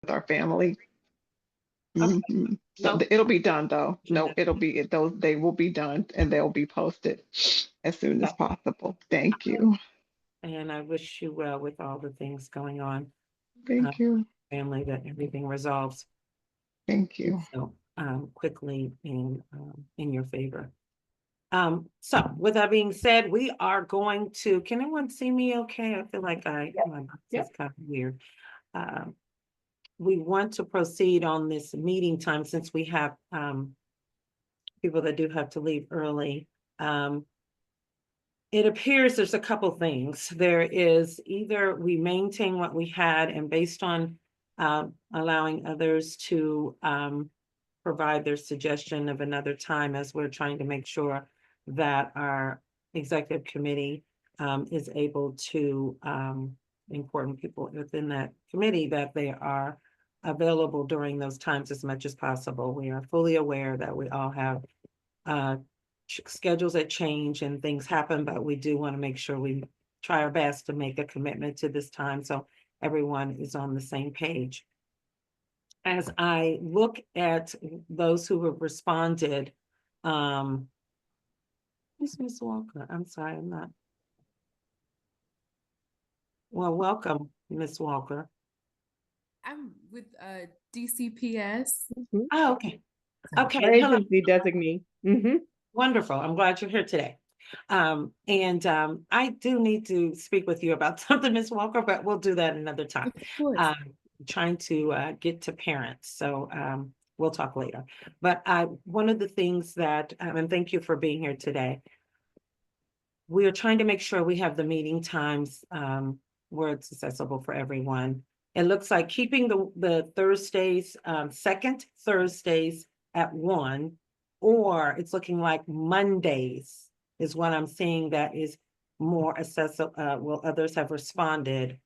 with our family. Okay. So No, it'll be done though. No, Jeanette. it'll be those. They will be done and they'll be posted as soon as Okay. possible. Thank you. And I wish you well with all the things going on, Thank you. family, that everything resolves Thank you. so quickly in your favor. So with that being said, we are going to, can anyone see me okay? I feel like my box is kind of weird. Um, we want to proceed on this meeting time since we have people that do have to leave early. It appears there's a couple things. There is either we maintain what we had and based on allowing others to provide their suggestion of another time as we're trying to make sure that our executive committee is able to important people within that committee that they are available during those times as much as possible. We are fully aware that we all have schedules that change and things happen, but we do want to make sure we try our best to make a commitment to this time so everyone is on the same page. As I look at those who have responded, who's Miss Walker? I'm sorry, I'm not. Well, welcome, Miss Walker. I'm with DCPS. Oh, okay. Okay, Our hello. agency designee. Wonderful. I'm glad you're here today. I do need to speak with you about something, Ms. Walker, but we'll do that another time. Of course. Trying to get to parents, so we'll talk later. But one of the things that, and thank you for being here today. We are trying to make sure we have the meeting times where it's accessible for everyone. It looks like keeping the Thursdays, second Thursdays at 1, or it's looking like Mondays is what I'm seeing that is more accessible. Well, others have responded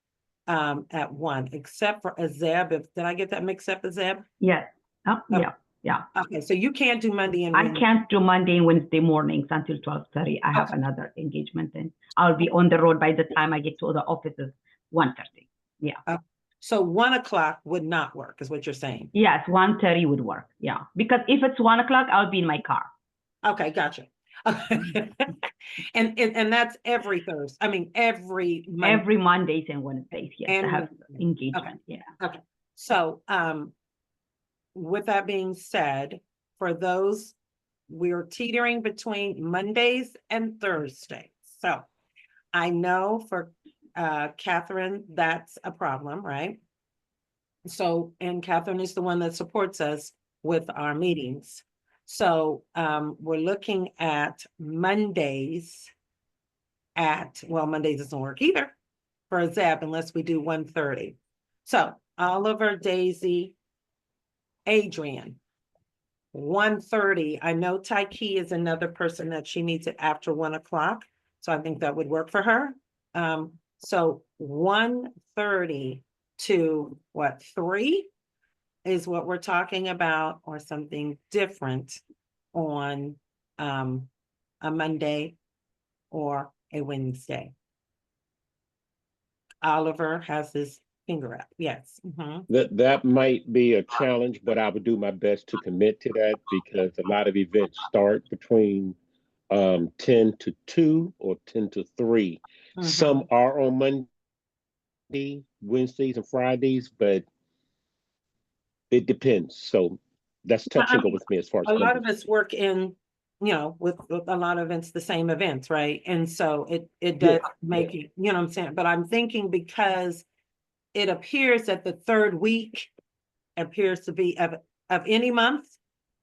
at 1, except for Azeb. Did I get that mixed up, Azeb? Yes. Oh, Okay. yeah. Okay, so you can't do Monday and I Wednesday. can't do Monday and Wednesday mornings until 12:30. I have another engagement and I'll be on the road by the time I get to the offices 1:30. Yeah. So 1 o'clock would not work, is what you're saying. Yes, 1:30 would work. Yeah. Because if it's 1 o'clock, I'll be in my car. Okay, gotcha. And that's every Thursday. I mean, every Monday. Every Mondays and Wednesdays. Yes. And I have Wednesdays. engagement. Yeah. Okay. So with that being said, for those, we're teetering between Mondays and Thursdays. So I know for Catherine, that's a problem, right? So, and Catherine is the one that supports us with our meetings. So we're looking at Mondays well, Mondays doesn't work either for Zeb unless we do 1:30. So Oliver, Daisy, Adrian, 1:30. I know Taiki is another person that she needs it after 1 o'clock. So I think that would work for her. So 1:30 to what, 3 is what we're talking about, or something different on a Monday or a Wednesday. Oliver has his finger up. Yes. That might be a challenge, but I would do my best to commit to that because a lot of events start between 10 to 2 or 10 to 3. Some are on Monday, Wednesdays, and Fridays, but it depends. So that's touch and go with me as far as a lot Mondays. of us work in, with a lot of events, the same events, right? And so it does make it, you know what I'm saying? But I'm thinking because it appears that the third week appears to be of any month,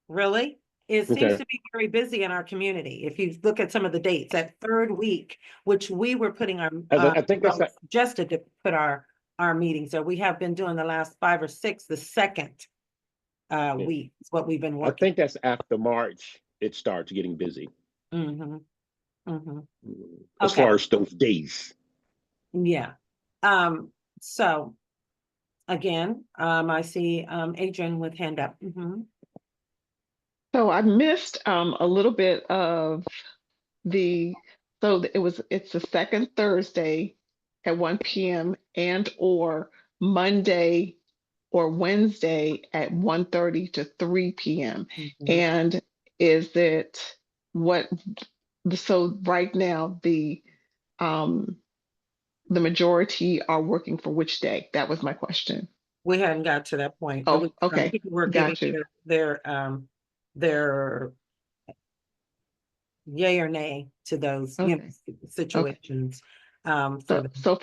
really. It seems to be very busy in our community. If you look at some of the dates, that third week, which we were putting our, I think that's suggested to put our meetings there. We have been doing the last 5 or 6, the second week is what we've been I working. think that's after March, it starts getting busy. As far as those days. Yeah. So again, I see Adrian with hand up. So I missed a little bit of it's the second Thursday at 1 p.m. and or Monday or Wednesday at 1:30 to 3 p.m. Mhm. And is it what, so right now, the majority are working for which day? That was my question. We hadn't got to that point. It Oh, was, okay. people were Got giving you. their yay or nay to those, you know, Okay. situations. For So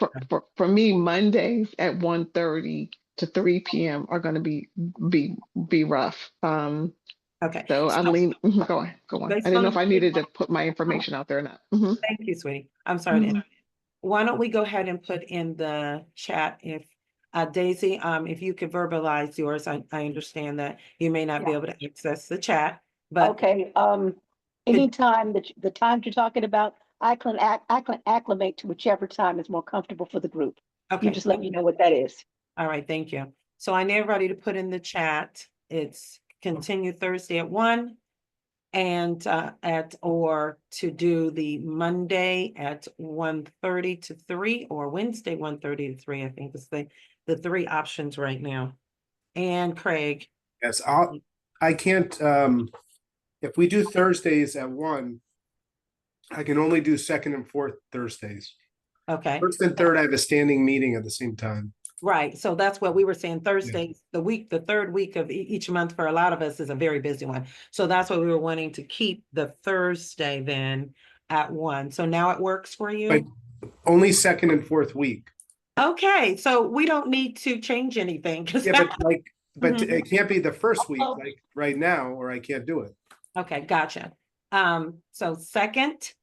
for me, Mondays at 1:30 to 3 p.m. are going to be rough. okay. So I'm So leaning. Go on, go on. I based didn't on know the if I needed to put my information out there or not. thank you, sweetie. I'm sorry. Mhm. Why don't we go ahead and put in the chat if Daisy, if you could verbalize yours, I understand that you may not be Yeah. able to access the chat, but Okay, anytime that, the times you're talking about, I can acclimate to whichever time is more comfortable for the group. You okay. just let me know what that is. All right, thank you. So I need everybody to put in the chat. It's continue Thursday at 1 and or to do the Monday at 1:30 to 3 or Wednesday 1:30 to 3, I think is the three options right now. And Craig, Yes, I can't, if we do Thursdays at 1, I can only do second and fourth Thursdays. okay, First and third, I have a standing meeting at the same time. right. So that's what we were saying. Thursdays, the third week of each month for a lot of us is a very busy one. So that's what we were wanting to keep the Thursday then at 1. So now it works for you? But only second and fourth week. Okay, so we don't need to change anything. 'Cause Yeah, but Mhm. it can't be the first week, like right now, or I can't do it. Okay, gotcha. So second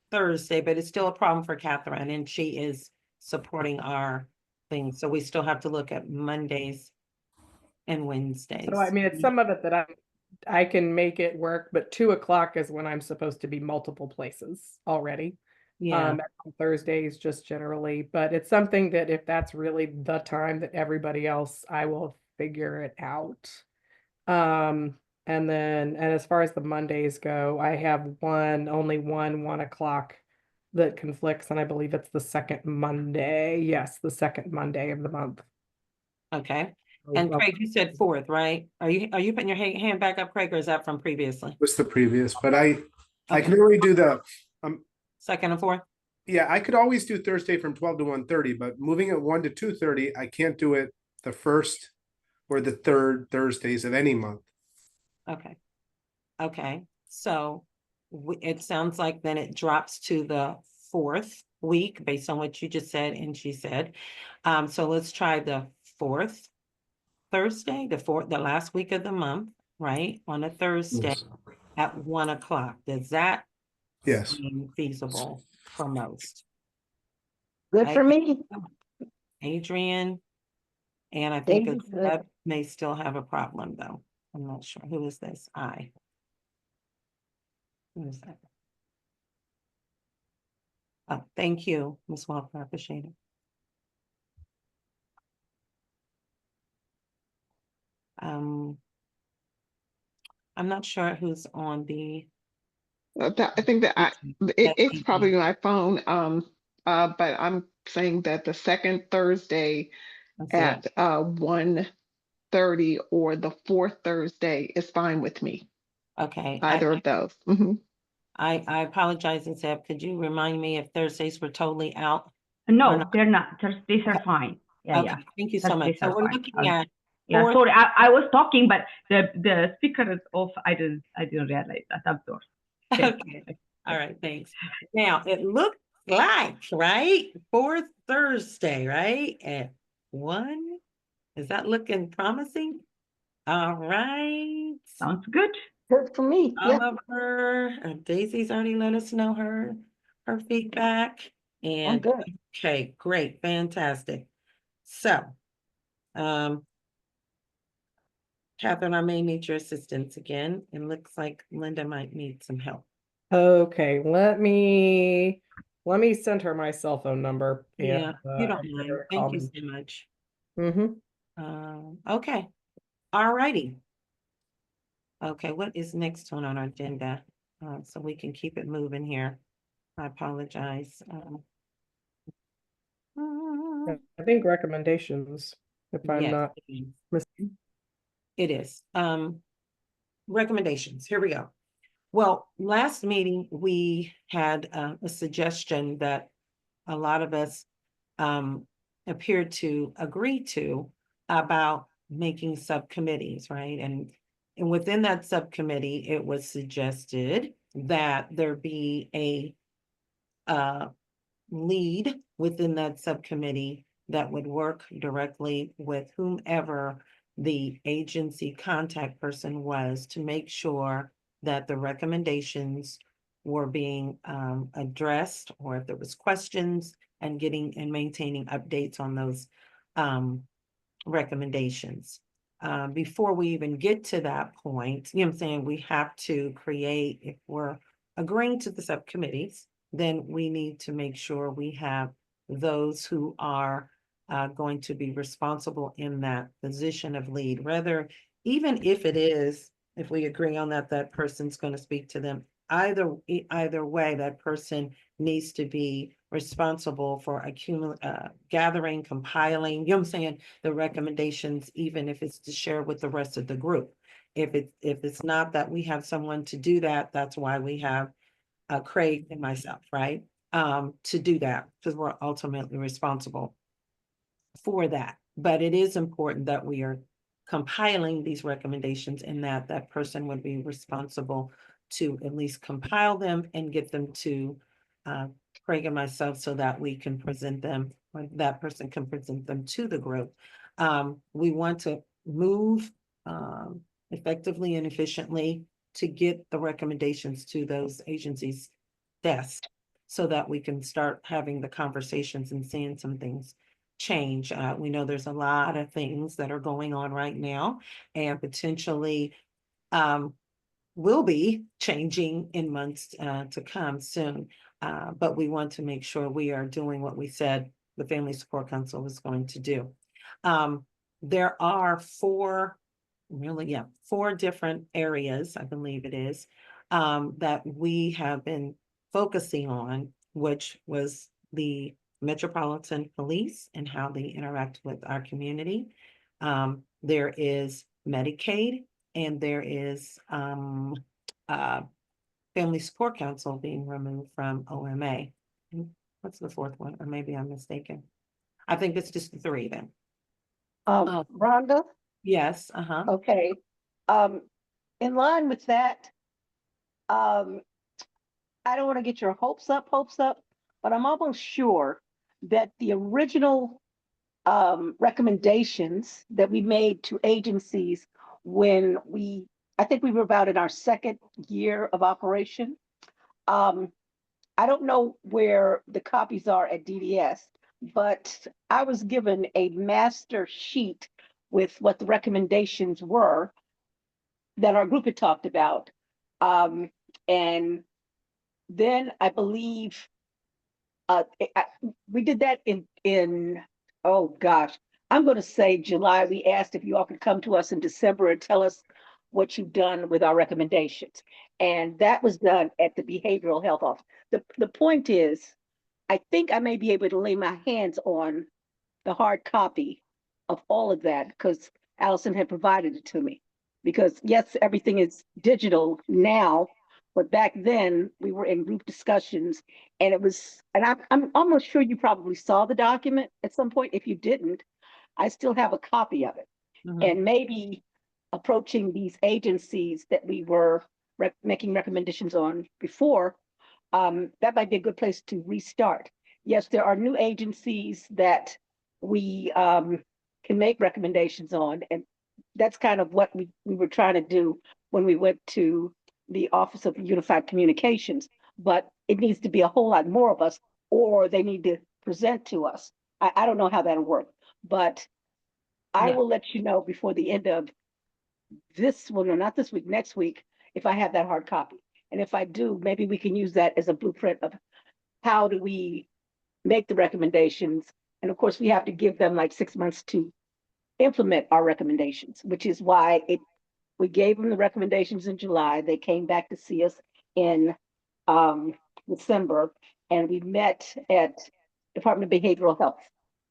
Thursday, but it's still a problem for Catherine and she is supporting our thing. So we still have to look at Mondays and Wednesdays. So I mean, it's some of it that I can make it work, but 2 o'clock is when I'm supposed to be multiple places already. Yeah, On Thursdays just generally, but it's something that if that's really the time that everybody else, I will figure it out. And as far as the Mondays go, I have only 1 o'clock that conflicts, and I believe it's the second Monday. Yes, the second Monday of the month. okay. And Craig, you said fourth, right? Are you putting your hand back up, Craig, or is that from previously? What's the previous, but I Okay. can only do the, Second and fourth? yeah, I could always do Thursday from 12 to 1:30, but moving it 1 to 2:30, I can't do it the first or the third Thursdays of any month. Okay. Okay, so it sounds like then it drops to the fourth week based on what you just said and she said. So let's try the fourth Thursday, the last week of the month, right? On a Thursday Yes. at 1 o'clock. Does that Yes. seem feasible for most? Good Right. for me. Adrian, and I think David's good. Deb may still have a problem though. I'm not sure. Who is this? Who is that? Oh, thank you, Ms. Walker. I appreciate it. I'm not sure who's on the. I think that it's probably my phone. But I'm saying that the second Thursday Let's see. at 1:30 or the fourth Thursday is fine with me. Okay, Either of those. Mhm. I apologize, and Zeb, could you remind me if Thursdays were totally out? No, not? they're not. Thursdays are Okay. fine. Yeah, Okay, yeah. thank you so much. Thursdays So are we're fine. looking at. Yeah, fourth- sorry, I was talking, but the speaker is off. I didn't realize that. I'm sorry. Okay, all right, thanks. Now, it looks like, right, fourth Thursday, right, at 1? Is that looking promising? All right. Sounds good. Good for me. Yeah. Oliver, Daisy's already let us know her feedback. I'm And, good. okay, great, fantastic. So, Catherine, I may need your assistance again. It looks like Linda might need some help. Okay, let me send her my cell phone number. Yeah, you don't mind. Thank you so much. Mm-hmm. Okay, all righty. Okay, what is next on our agenda? So we can keep it moving here. I apologize. I think recommendations. if I'm Yes, not it is. mis- It is. Recommendations, here we go. Well, last meeting, we had a suggestion that a lot of us appeared to agree to about making subcommittees, right? And within that subcommittee, it was suggested that there be a lead within that subcommittee that would work directly with whomever the agency contact person was to make sure that the recommendations were being addressed, or if there was questions, and getting and maintaining updates on those recommendations. Before we even get to that point, you know what I'm saying, we have to create, if we're agreeing to the subcommittees, then we need to make sure we have those who are going to be responsible in that position of lead, rather, even if it is, if we agree on that, that person's going to speak to them. Either way, that person needs to be responsible for gathering, compiling, you know what I'm saying, the recommendations, even if it's to share with the rest of the group. If it's not that we have someone to do that, that's why we have Craig and myself, right? To do that, because we're ultimately responsible for that. But it is important that we are compiling these recommendations, and that that person would be responsible to at least compile them and get them to Craig and myself, so that we can present them, or that person can present them to the group. We want to move effectively and efficiently to get the recommendations to those agencies' desk, so that we can start having the conversations and seeing some things change. We know there's a lot of things that are going on right now, and potentially will be changing in months to come soon. But we want to make sure we are doing what we said the Family Support Council was going to do. There are four different areas, I believe it is, that we have been focusing on, which was the Metropolitan Police and how they interact with our community. There is Medicaid, and there is Family Support Council being removed from OMA. What's the fourth one? Or maybe I'm mistaken. I think it's just the three then. Rhonda, Yes, okay. In line with that, I don't want to get your hopes up, but I'm almost sure that the original recommendations that we made to agencies when I think we were about in our second year of operation. I don't know where the copies are at DDS, but I was given a master sheet with what the recommendations were that our group had talked about. And then I believe we did that in oh gosh, I'm going to say July. We asked if you all could come to us in December and tell us what you've done with our recommendations. And that was done at the behavioral health office. The point is, I think I may be able to lay my hands on the hard copy of all of that, because Allison had provided it to me. Because yes, everything is digital now, but back then we were in group discussions, and I'm almost sure you probably saw the document at some point. If you didn't, I still have a copy of it. And maybe approaching these agencies that we were making recommendations on before, that might be a good place to restart. Yes, there are new agencies that we can make recommendations on, and that's kind of what we were trying to do when we went to the Office of Unified Communications. But it needs to be a whole lot more of us, or they need to present to us. I don't know how that'll work, but I will let you know before the end of this, well, no, not this week, next week, if I have that hard copy. And if I do, maybe we can use that as a blueprint of how do we make the recommendations. And of course, we have to give them like 6 months to implement our recommendations, which is why we gave them the recommendations in July. They came back to see us in December, and we met at Department of Behavioral Health.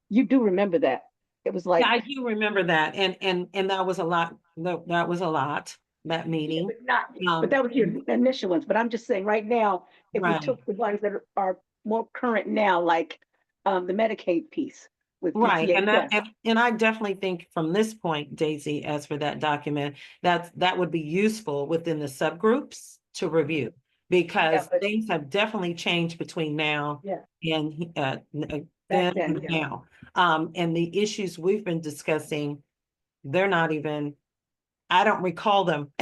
You do remember that? It was like, Yeah, I do remember that, and that was a lot, that was a lot, that meeting. but not, Um, but that was your initial ones, but I'm just saying right now, if we Right. took the ones that are more current now, like the Medicaid piece with Right, and DCHS. and I definitely think from this point, Daisy, as for that document, that would be useful within the subgroups to review. Because but- things have definitely changed between now Yeah. and Back then then, and yeah. now. And the issues we've been discussing, they're not even, I don't recall them.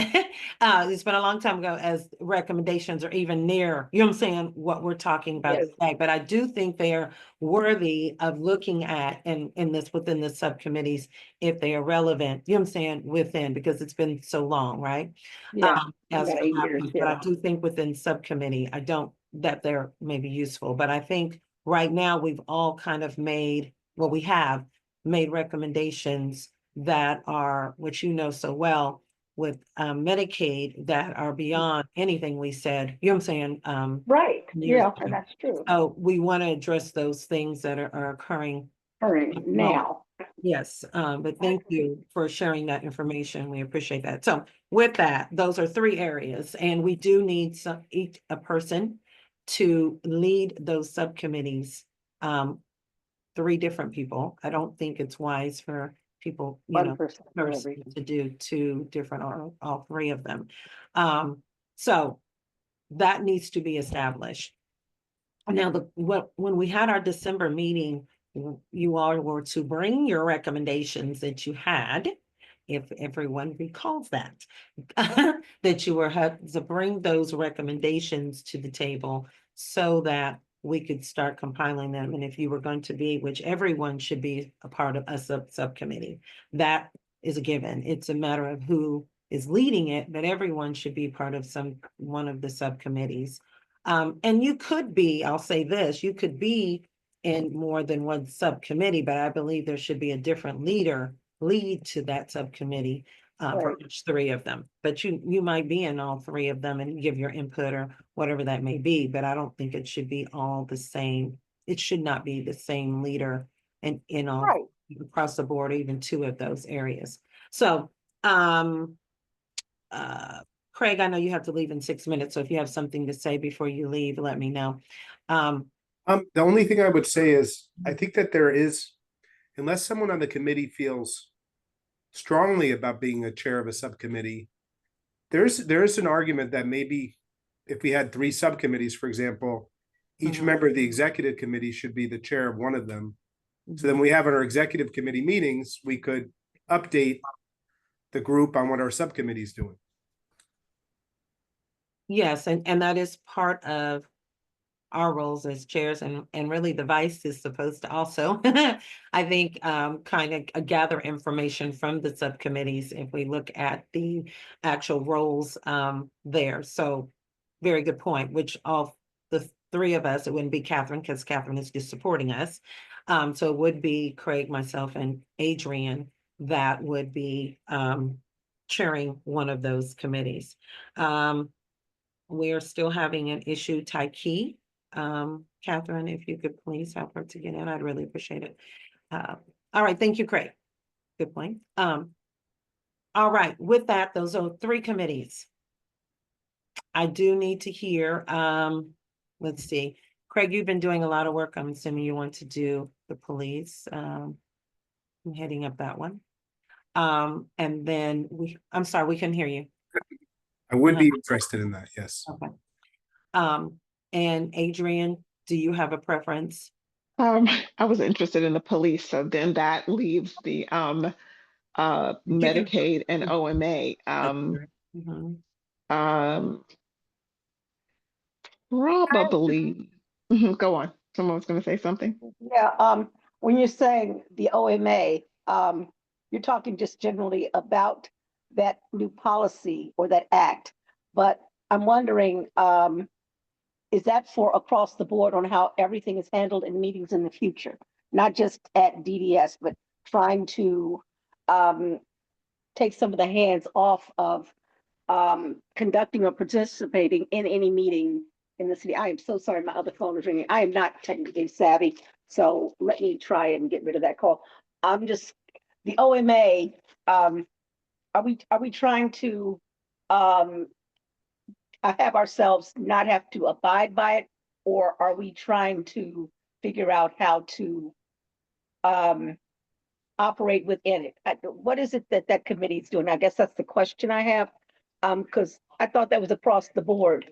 It's been a long time ago as recommendations are even near, you know what I'm saying, what we're talking about Yes. today. But I do think they are worthy of looking at in this within the subcommittees if they are relevant, you know what I'm saying, within, because it's been so long, right? Yeah. As about it 8 years, happens, but I yeah. do think within subcommittee, I don't, that they're maybe useful, but I think right now we've all kind of made, well, we have made recommendations that are, which you know so well, with Medicaid that are beyond anything we said, you know what I'm saying? Right, Years yeah, ago. and that's true. So we want to address those things that are occurring. Current now. Yes, but thank you for sharing that information. We appreciate that. So with that, those are 3 areas, and we do need a person to lead those subcommittees. 3 different people. I don't think it's wise for people, you One know, person for person every. to do 2 different or all 3 of them. So that needs to be established. Now, when we had our December meeting, you all were to bring your recommendations that you had, if everyone recalls that, that you had to bring those recommendations to the table so that we could start compiling them. And if you were going to be, which everyone should be a part of a subcommittee, that is a given. It's a matter of who is leading it, but everyone should be part of one of the subcommittees. And you could be, I'll say this, you could be in more than one subcommittee, but I believe there should be a different lead to that subcommittee for Right. each 3 of them. But you might be in all 3 of them and give your input or whatever that may be, but I don't think it should be all the same. It should not be the same leader in all Right. across the board, even 2 of those areas. So, Craig, I know you have to leave in 6 minutes, so if you have something to say before you leave, let me know. The only thing I would say is, I think that there is, unless someone on the committee feels strongly about being a chair of a subcommittee, there is an argument that maybe if we had 3 subcommittees, for example, each Mhm. member of the executive committee should be the chair of one of them. So then we have in our executive committee meetings, we could update the group on what our subcommittee is doing. Yes, and that is part of our roles as chairs, and really the vice is supposed to also, I think, kind of gather information from the subcommittees if we look at the actual roles there. So very good point, which all the 3 of us, it wouldn't be Catherine because Catherine is just supporting us. So it would be Craig, myself, and Adrian that would be chairing one of those committees. We are still having an issue, Taiki. Catherine, if you could please help her to get in, I'd really appreciate it. All right, thank you, Craig. Good point. All right, with that, those are 3 committees. I do need to hear, let's see, Craig, you've been doing a lot of work. I'm assuming you want to do the police. I'm heading up that one. And then I'm sorry, we couldn't hear you. I would be interested in that, yes. Okay. And Adrian, do you have a preference? I was interested in the police, so then that leaves the Medicaid and OMA. Mhm. Probably. Go on. Someone was going to say something. Yeah, when you're saying the OMA, you're talking just generally about that new policy or that act. But I'm wondering, is that for across the board on how everything is handled in meetings in the future? Not just at DDS, but trying to take some of the hands off of conducting or participating in any meeting in the city. I am so sorry, my other phone is ringing. I am not technically savvy, so let me try and get rid of that call. I'm just, the OMA, are we trying to, have ourselves not have to abide by it? Or are we trying to figure out how to, operate within it? What is it that that committee is doing? I guess that's the question I have. Because I thought that was across the board.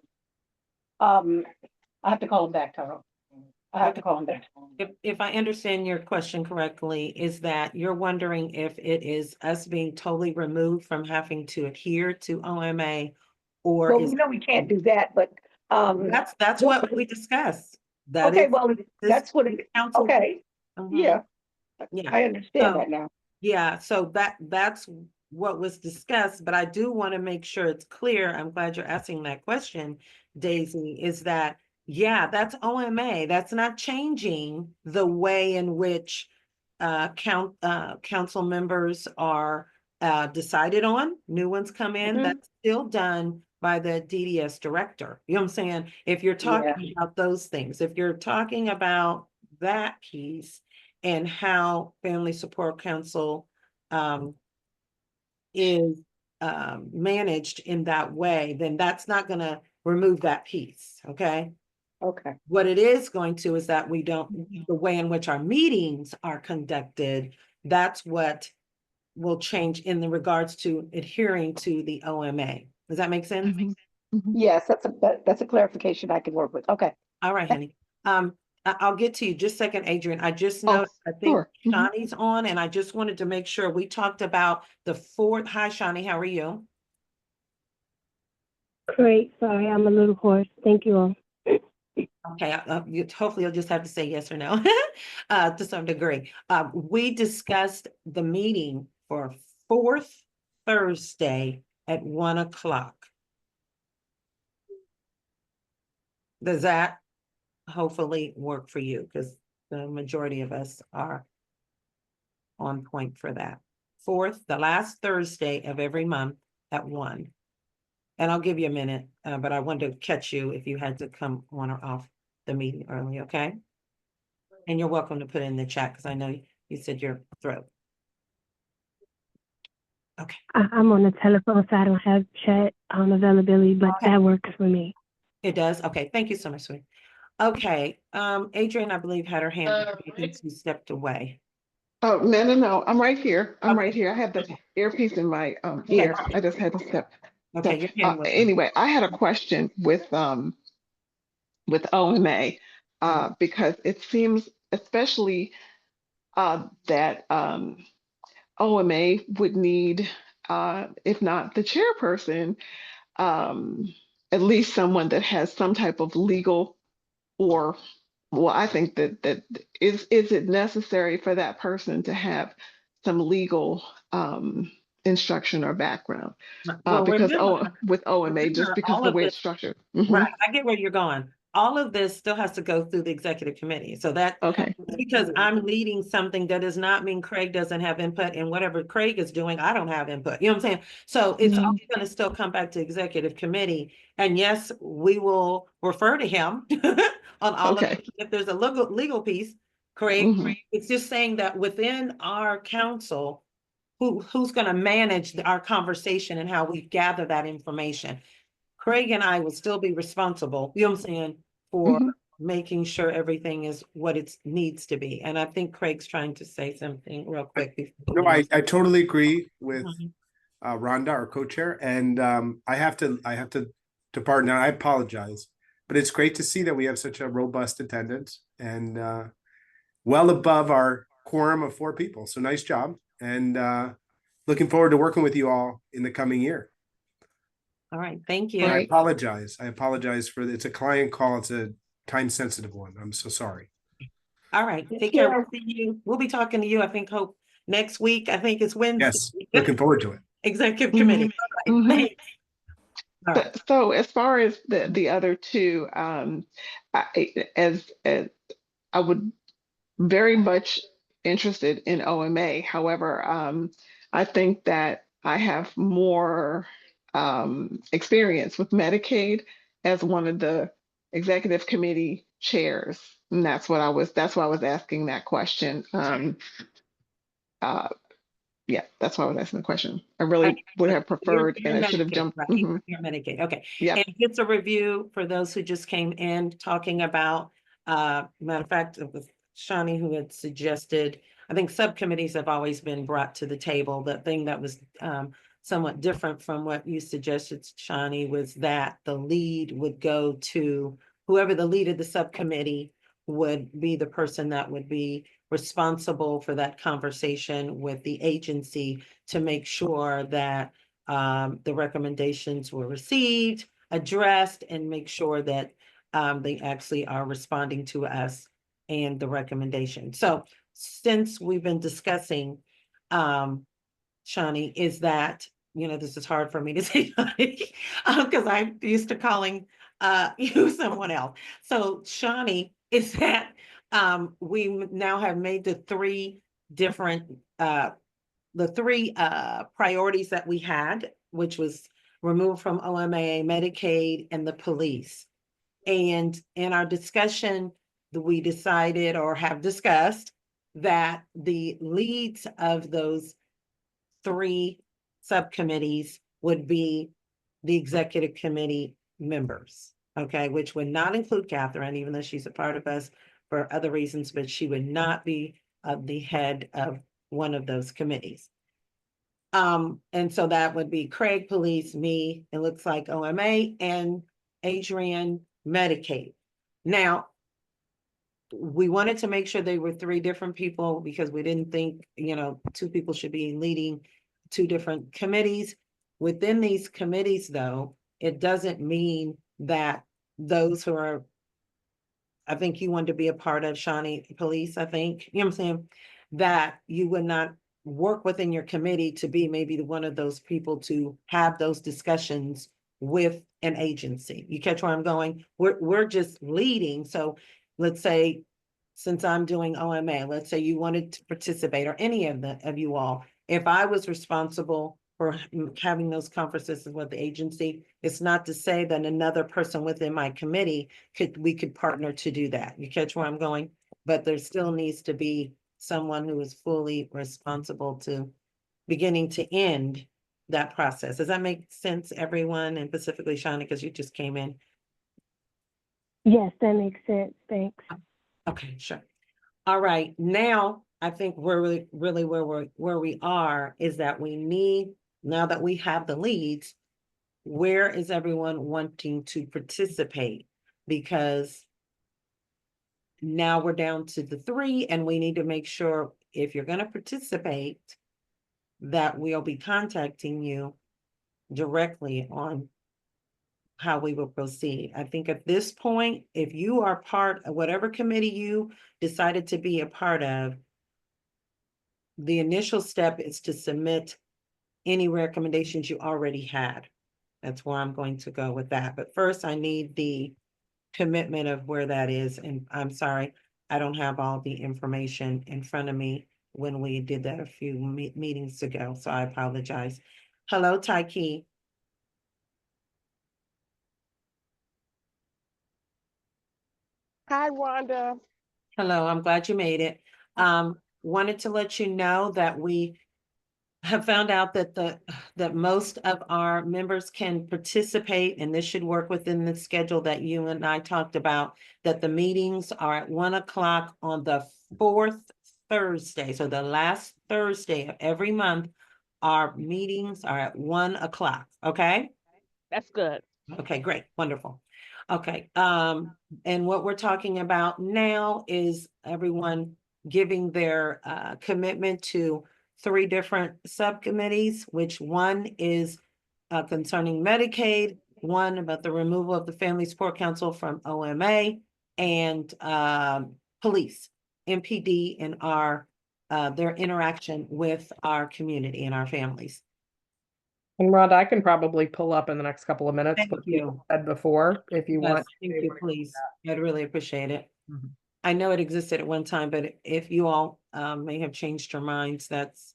I have to call him back, Tyrone. I have to call him back. If I understand your question correctly, is that you're wondering if it is us being totally removed from having to adhere to OMA? Or Well, is, we know we can't do that, but, that's what we discussed. That okay, is well, this that's what it, council. okay, Mhm. yeah, Yeah. I understand So- that now. Yeah, so that's what was discussed, but I do want to make sure it's clear. I'm glad you're asking that question, Daisy, is that, yeah, that's OMA. That's not changing the way in which council members are decided on. New ones come in, Mhm. that's still done by the DDS director. You know what I'm saying? If you're talking about those things, if you're talking about that piece, and how Family Support Council is managed in that way, then that's not gonna remove that piece, okay? Okay, What it is going to is that we don't, the way in which our meetings are conducted, that's what will change in the regards to adhering to the OMA. Does that make sense? Mhm. Mhm. yes, that's a clarification I can work with. Okay, All right, honey. I'll get to you just a second, Adrian. I just Oh, know, I think sure. Mhm. Shawnee's on, and I just wanted to make sure we talked about the fourth. Hi, Shawnee, how are you? Great. Sorry, I'm a little hoarse. Thank you all. Okay, hopefully you'll just have to say yes or no, to some degree. We discussed the meeting for fourth Thursday at 1:00. Does that hopefully work for you? Because the majority of us are on point for that. Fourth, the last Thursday of every month at 1:00. And I'll give you a minute, but I wanted to catch you if you had to come on or off the meeting early, okay? And you're welcome to put it in the chat because I know you said your throat. I'm on the telephone, so I don't have chat availability, but Okay. that works for me. It does? Okay, thank you so much, sweetie. Okay, Adrian, I believe, had her hand up. I think she stepped away. Oh, no. I'm right here. I'm Okay. right here. I have the earpiece in my Okay. ear. I just had to step. Okay, your hand was. Anyway, I had a question with OMA, because it seems especially that OMA would need, if not the chairperson, at least someone that has some type of legal, or, well, I think that is it necessary for that person to have some legal instruction or background? Well, Because remember, with OMA, just because all the of way this- it's structured. Mhm. right, I get where you're going. All of this still has to go through the executive committee. So that, Okay. because I'm leading something, that does not mean Craig doesn't have input, and whatever Craig is doing, I don't have input. You know what I'm saying? So it's all gonna still come back to executive committee. And yes, we will refer to him on all of Okay. it. If there's a legal piece, Craig, Mhm. it's just saying that within our council, who's gonna manage our conversation and how we gather that information. Craig and I will still be responsible, you know what I'm saying, for Mhm. making sure everything is what it needs to be. And I think Craig's trying to say something real quick. No, I totally agree with Mhm. Rhonda, our co-chair, and I have to depart now. I apologize, but it's great to see that we have such a robust attendance and well above our quorum of 4 people. So nice job, and looking forward to working with you all in the coming year. All right, thank you. And I Right. apologize. It's a client call. It's a time-sensitive one. I'm so sorry. All right, take Thank care. you. We'll see you. We'll be talking to you, I think, hope next week. I think it's Wednesday. Yes, looking forward to it. Executive Mhm. committee. All right, Mhm. thanks. All right. So as far as the other two, as I would very much interested in OMA. However, I think that I have more experience with Medicaid as one of the executive committee chairs. And that's why I was asking that question. yeah, that's why I was asking the question. I really would have preferred, You're and I should have Medicaid, jumped. right? Mhm. You're Medicaid, okay. Yeah. And just a review for those who just came in, talking about, matter of fact, it was Shawnee who had suggested, I think subcommittees have always been brought to the table. The thing that was somewhat different from what you suggested, Shawnee, was that the lead would go to whoever the lead of the subcommittee would be the person that would be responsible for that conversation with the agency to make sure that the recommendations were received, addressed, and make sure that they actually are responding to us and the recommendation. So since we've been discussing, Shawnee, is that, this is hard for me to say, because I'm used to calling you someone else. So Shawnee, is that we now have made the three different priorities that we had, which was removed from OMA, Medicaid, and the police. And in our discussion, we decided or have discussed that the leads of those three subcommittees would be the executive committee members, okay, which would not include Catherine, even though she's a part of us for other reasons, but she would not be the head of one of those committees. And so that would be Craig Police, me, it looks like OMA, and Adrian Medicaid. Now, we wanted to make sure they were three different people because we didn't think, two people should be leading two different committees. Within these committees, though, it doesn't mean that those who are, I think you wanted to be a part of Shawnee Police, I think, you know what I'm saying? That you would not work within your committee to be maybe one of those people to have those discussions with an agency. You catch where I'm going? We're just leading. So let's say, since I'm doing OMA, let's say you wanted to participate, or any of you all, if I was responsible for having those conversations with the agency, it's not to say that another person within my committee we could partner to do that. You catch where I'm going? But there still needs to be someone who is fully responsible to beginning to end that process. Does that make sense, everyone? And specifically, Shawnee, because you just came in. Yes, that makes sense. Thanks. Okay, sure. All right, now I think we're really where we are is that we need, now that we have the leads, where is everyone wanting to participate? Because now we're down to the three, and we need to make sure if you're going to participate, that we'll be contacting you directly on how we will proceed. I think at this point, if you are part of whatever committee you decided to be a part of, the initial step is to submit any recommendations you already had. That's where I'm going to go with that. But first, I need the commitment of where that is. And I'm sorry, I don't have all the information in front of me when we did that a few meetings ago, so I apologize. Hello, Taiki. Hi, Wanda. Hello, I'm glad you made it. Wanted to let you know that we have found out that that most of our members can participate, and this should work within the schedule that you and I talked about, that the meetings are at 1 o'clock on the fourth Thursday. So the last Thursday of every month, our meetings are at 1 o'clock, okay? That's good. Okay, great, wonderful. Okay, and what we're talking about now is everyone giving their commitment to three different subcommittees, which one is concerning Medicaid, one about the removal of the Family Support Council from OMA, and police, MPD, and their interaction with our community and our families. And Rhonda, I can probably pull up in the next couple of minutes Thank what you. you said before, if you Yes, want. thank you, please. I'd really appreciate it. Mhm. I know it existed at one time, but if you all may have changed your minds, that's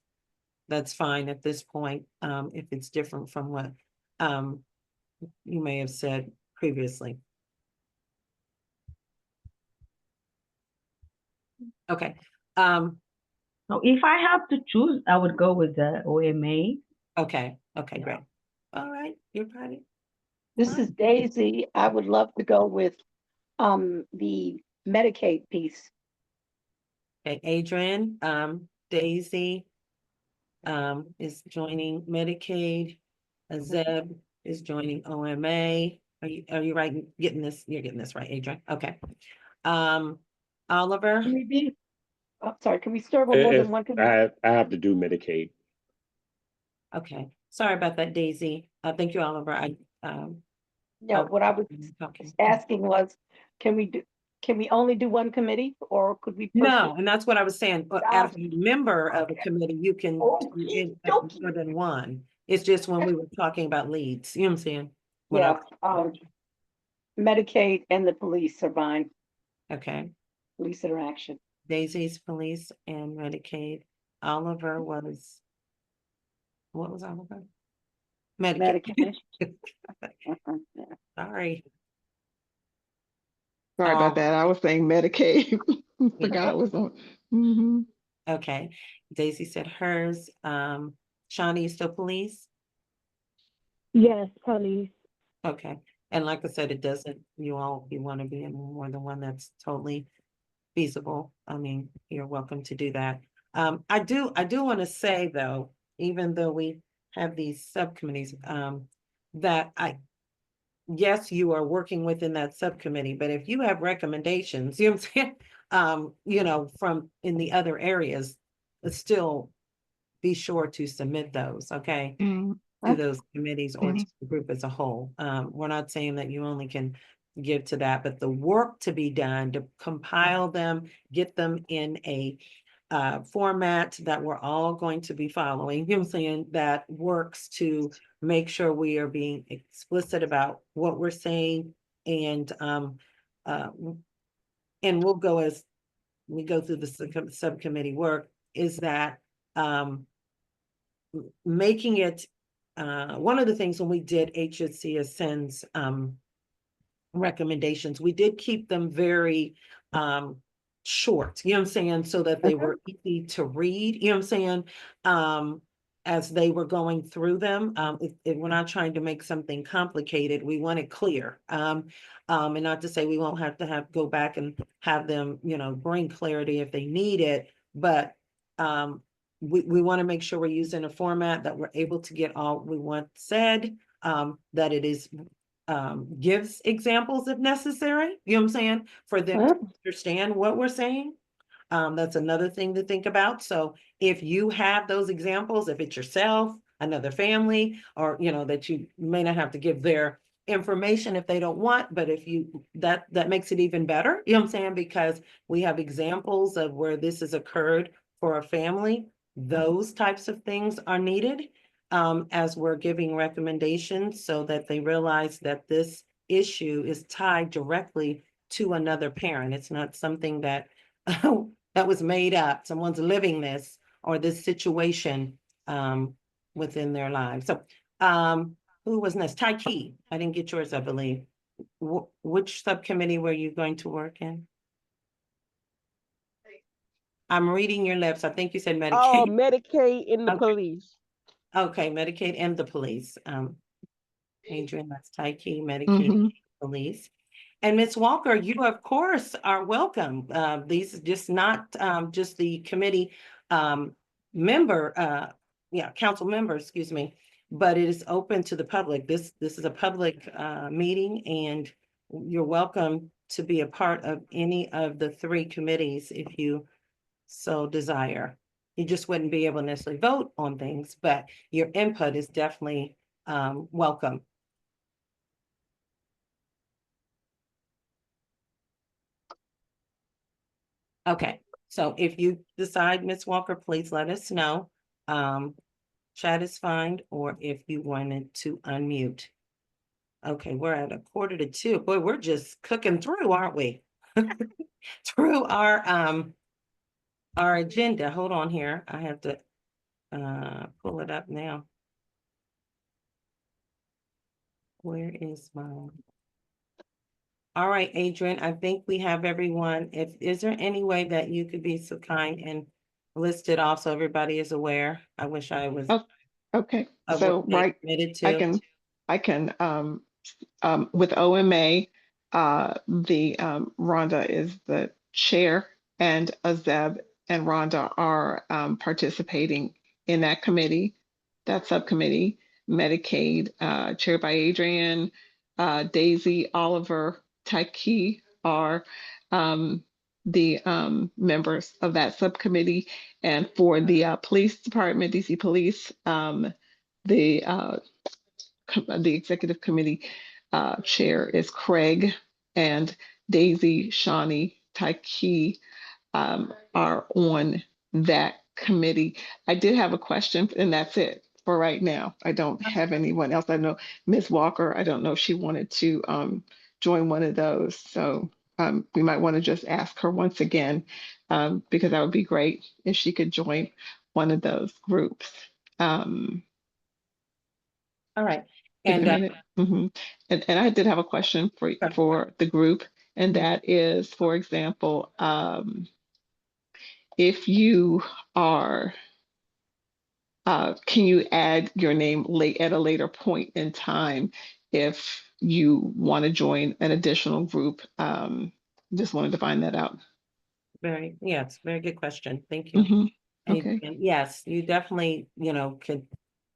fine at this point. If it's different from what you may have said previously. Okay. So if I have to choose, I would go with the OMA. Okay, okay, Yeah. great. All right, you're probably, This is Daisy. I would love to go with the Medicaid piece. okay, Adrian, Daisy, is joining Medicaid. Zeb is joining OMA. Are you right, getting this, you're getting this right, Adrian? Okay. Oliver, Can we be, I'm sorry, can we serve on more If than one committee? I have to do Medicaid. okay, sorry about that, Daisy. Thank you, Oliver. No, what I was Okay. asking was, can we only do one committee or could we? No, and that's what I was saying. As Ah, a member of a committee, you can do Okey dokey. more than one. It's just when we were talking about leads, you know what I'm saying? When I- Yeah, Medicaid and the police are fine, Okay, police interaction. Daisy's police and Medicaid. Oliver was, what was Oliver? Medicaid. Medicaid. Yeah. Sorry. Sorry about that. I was saying Medicaid. Forgot it was on. Mhm. Okay, Daisy said hers. Shawnee, you still police? Yes, police. Okay, and like I said, it doesn't, you want to be in more than one, that's totally feasible. I mean, you're welcome to do that. I do want to say though, even though we have these subcommittees, that yes, you are working within that subcommittee, but if you have recommendations, you know what I'm saying? From in the other areas, still be sure to submit those, okay? Mm. To those committees or to Mhm. the group as a whole. We're not saying that you only can give to that, but the work to be done to compile them, get them in a format that we're all going to be following, you know what I'm saying, that works to make sure we are being explicit about what we're saying and we'll go as we go through the subcommittee work is that making it one of the things when we did HSC Ascends recommendations, we did keep them very short, you know what I'm saying, so that they were easy to read, you know what I'm saying, as they were going through them. If we're not trying to make something complicated, we want it clear. And not to say we won't have to go back and have them, bring clarity if they need it, but we want to make sure we're using a format that we're able to get all we want said, that it is gives examples if necessary, you know what I'm saying, for them to understand what we're saying. That's another thing to think about. So if you have those examples, if it's yourself, another family, or that you may not have to give their information if they don't want, but if you that makes it even better, you know what I'm saying, because we have examples of where this has occurred for a family. Those types of things are needed as we're giving recommendations so that they realize that this issue is tied directly to another parent. It's not something that that was made up. Someone's living this or this situation within their lives. So who was next? Taiki. I didn't get yours, I believe. Which subcommittee were you going to work in? I'm reading your lips. I think you said Medicaid. Oh, Medicaid and the Okay. police. Okay, Medicaid and the police. Adrian, that's Taiki, Medicaid, Mhm. police. And Ms. Walker, you of course are welcome. These are just not just the committee member, council member, excuse me, but it is open to the public. This is a public meeting and you're welcome to be a part of any of the three committees if you so desire. You just wouldn't be able to necessarily vote on things, but your input is definitely welcome. Okay, so if you decide, Ms. Walker, please let us know. Chat is fine, or if you wanted to unmute. Okay, we're at 1:45. Boy, we're just cooking through, aren't we? Through our agenda. Hold on here. I have to pull it up now. Where is my? All right, Adrian, I think we have everyone. Is there any way that you could be so kind and listed off so everybody is aware. I wish I was. Oh, okay, of so what they right, committed I to. can, with OMA, Rhonda is the chair, and Azeb and Rhonda are participating in that subcommittee. Medicaid, chaired by Adrian, Daisy, Oliver, Taiki are the members of that subcommittee. And for the police department, DC Police, the the executive committee chair is Craig, and Daisy, Shawnee, Taiki are on that committee. I did have a question, and that's it for right now. I don't have anyone else. I know Ms. Walker, I don't know if she wanted to join one of those. So we might want to just ask her once again, because that would be great if she could join one of those groups. All right. Give it And a minute. And I did have a question for the group, and that is, for example, if you are, can you add your name late at a later point in time if you want to join an additional group? Just wanted to find that out. yes, very good question. Thank you. Mhm. Okay. And yes, you definitely, could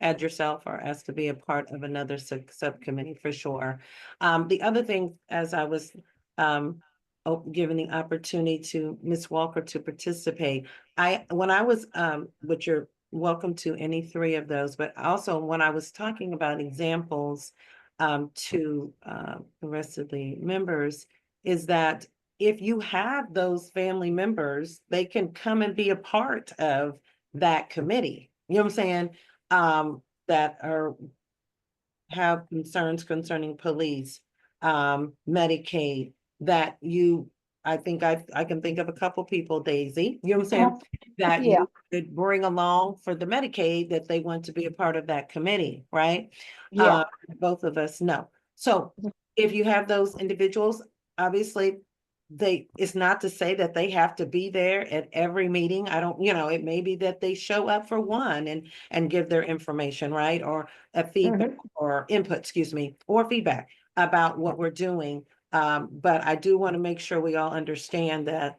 add yourself or ask to be a part of another subcommittee for sure. The other thing, as I was given the opportunity to Ms. Walker to participate, when I was, which you're welcome to any three of those, but also when I was talking about examples to the rest of the members, is that if you have those family members, they can come and be a part of that committee. You know what I'm saying? That have concerns concerning police, Medicaid, that I think I can think of a couple people, Daisy, you know what I'm saying? That Yeah. you could bring along for the Medicaid that they want to be a part of that committee, right? Yeah. Both of us know. So if you have those individuals, obviously it's not to say that they have to be there at every meeting. I don't, it may be that they show up for one and give their information, right? Or a feedback or input, excuse me, or feedback about what we're doing. But I do want to make sure we all understand that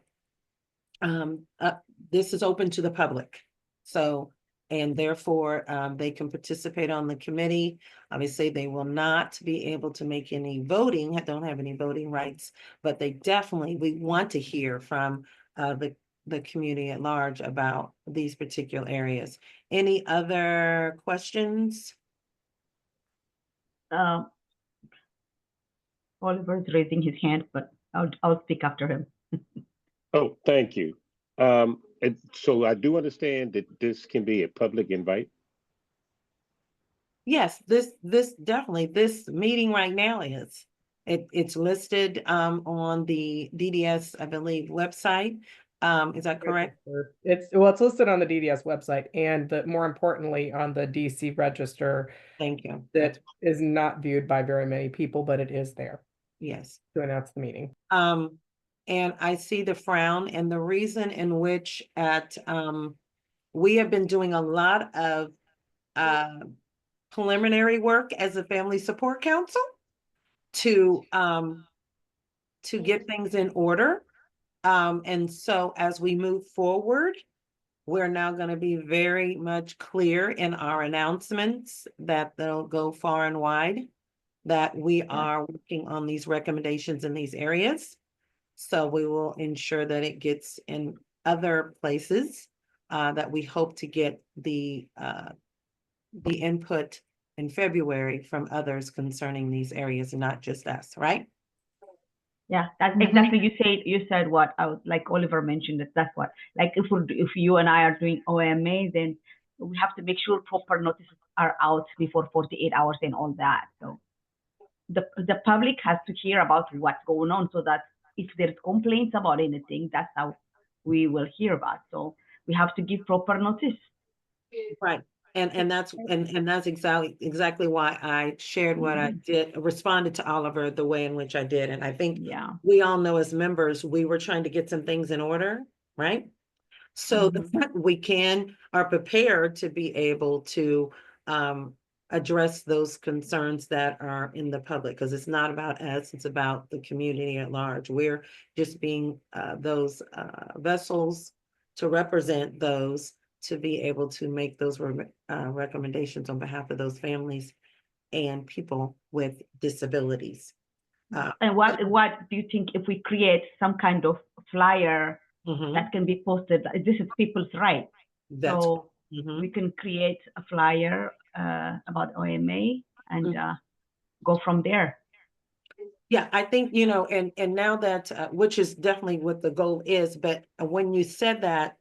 this is open to the public. So, and therefore, they can participate on the committee. Obviously, they will not be able to make any voting, don't have any voting rights, but we want to hear from the community at large about these particular areas. Any other questions? Oliver's raising his hand, but I'll speak after him. Oh, thank you. So I do understand that this can be a public invite. Yes, this definitely, this meeting right now it's listed on the DDS, I believe, website. Is that correct? It's listed on the DDS website, and more importantly on the DC register. Thank you. That is not viewed by very many people, but it is there. Yes. To announce the meeting. And I see the frown, and the reason in which we have been doing a lot of preliminary work as a family support council to get things in order. And so as we move forward, we're now going to be very much clear in our announcements that they'll go far and wide, that we are working on these recommendations in these areas. So we will ensure that it gets in other places, that we hope to get the input in February from others concerning these areas, and not just us, right? Yeah, that's exactly. You said what I was, like Oliver mentioned it. That's what, like if you and I are doing OMA, then we have to make sure proper notices are out before 48 hours and all that. So the public has to hear about what's going on, so that if there's complaints about anything, that's how we will hear about. So we have to give proper notice. Right. And that's exactly why I shared what I did, responded to Oliver the way in which I did. And I think we all know as members, we were trying to get some things in order, right? so that we are prepared to be able to address those concerns that are in the public, because it's not about us, it's about the community at large. We're just being those vessels to represent those, to be able to make those recommendations on behalf of those families and people with disabilities. And what do you think if we create some kind of flyer that can be posted? This is people's right. So we can create a flyer about OMA and go from there. Yeah, I think, you know, and now that, which is definitely what the goal is, but when you said that,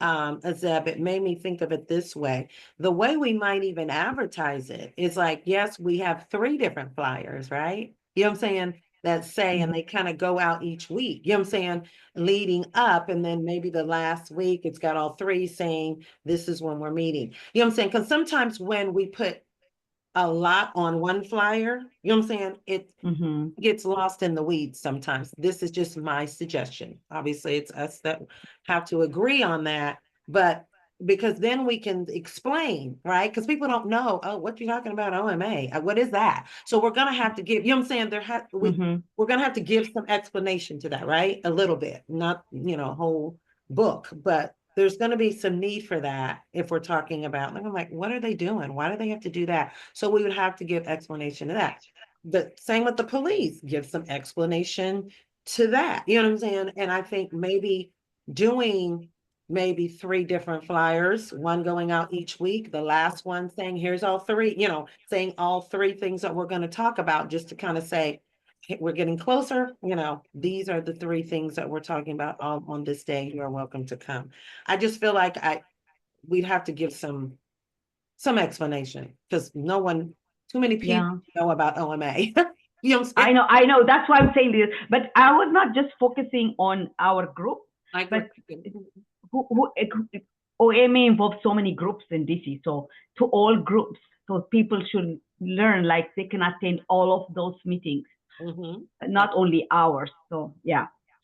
Azeb, it made me think of it this way. The way we might even advertise it is like, yes, we have 3 different flyers, right? You know what I'm saying? That say, and they kind of go out each week, you know what I'm saying? Leading up, and then maybe the last week, it's got all 3 saying, this is when we're meeting. You know what I'm saying? Because sometimes when we put a lot on one flyer, you know what I'm saying? It gets lost in the weeds sometimes. This is just my suggestion. Obviously, it's us that have to agree on that, but because then we can explain, right? Because people don't know, oh, what you talking about OMA? What is that? So we're gonna have to give, you know what I'm saying? We're gonna have to give some explanation to that, right? A little bit, not, you know, a whole book, but there's going to be some need for that if we're talking about, like, I'm like, what are they doing? Why do they have to do that? So we would have to give explanation to that. The same with the police, give some explanation to that. You know what I'm saying? And I think maybe doing maybe 3 different flyers, one going out each week, the last one saying, here's all 3, you know, saying all 3 things that we're going to talk about, just to kind of say, we're getting closer, you know, these are the 3 things that we're talking about on this day. You are welcome to come. I just feel like we'd have to give some explanation, because too many people know about OMA. You know what I'm saying? I know, that's why I'm saying this, but I was not just focusing on our group, but OMA involves so many groups in DC, so to all groups, so people should learn, like they can attend all of those meetings. Not only ours. So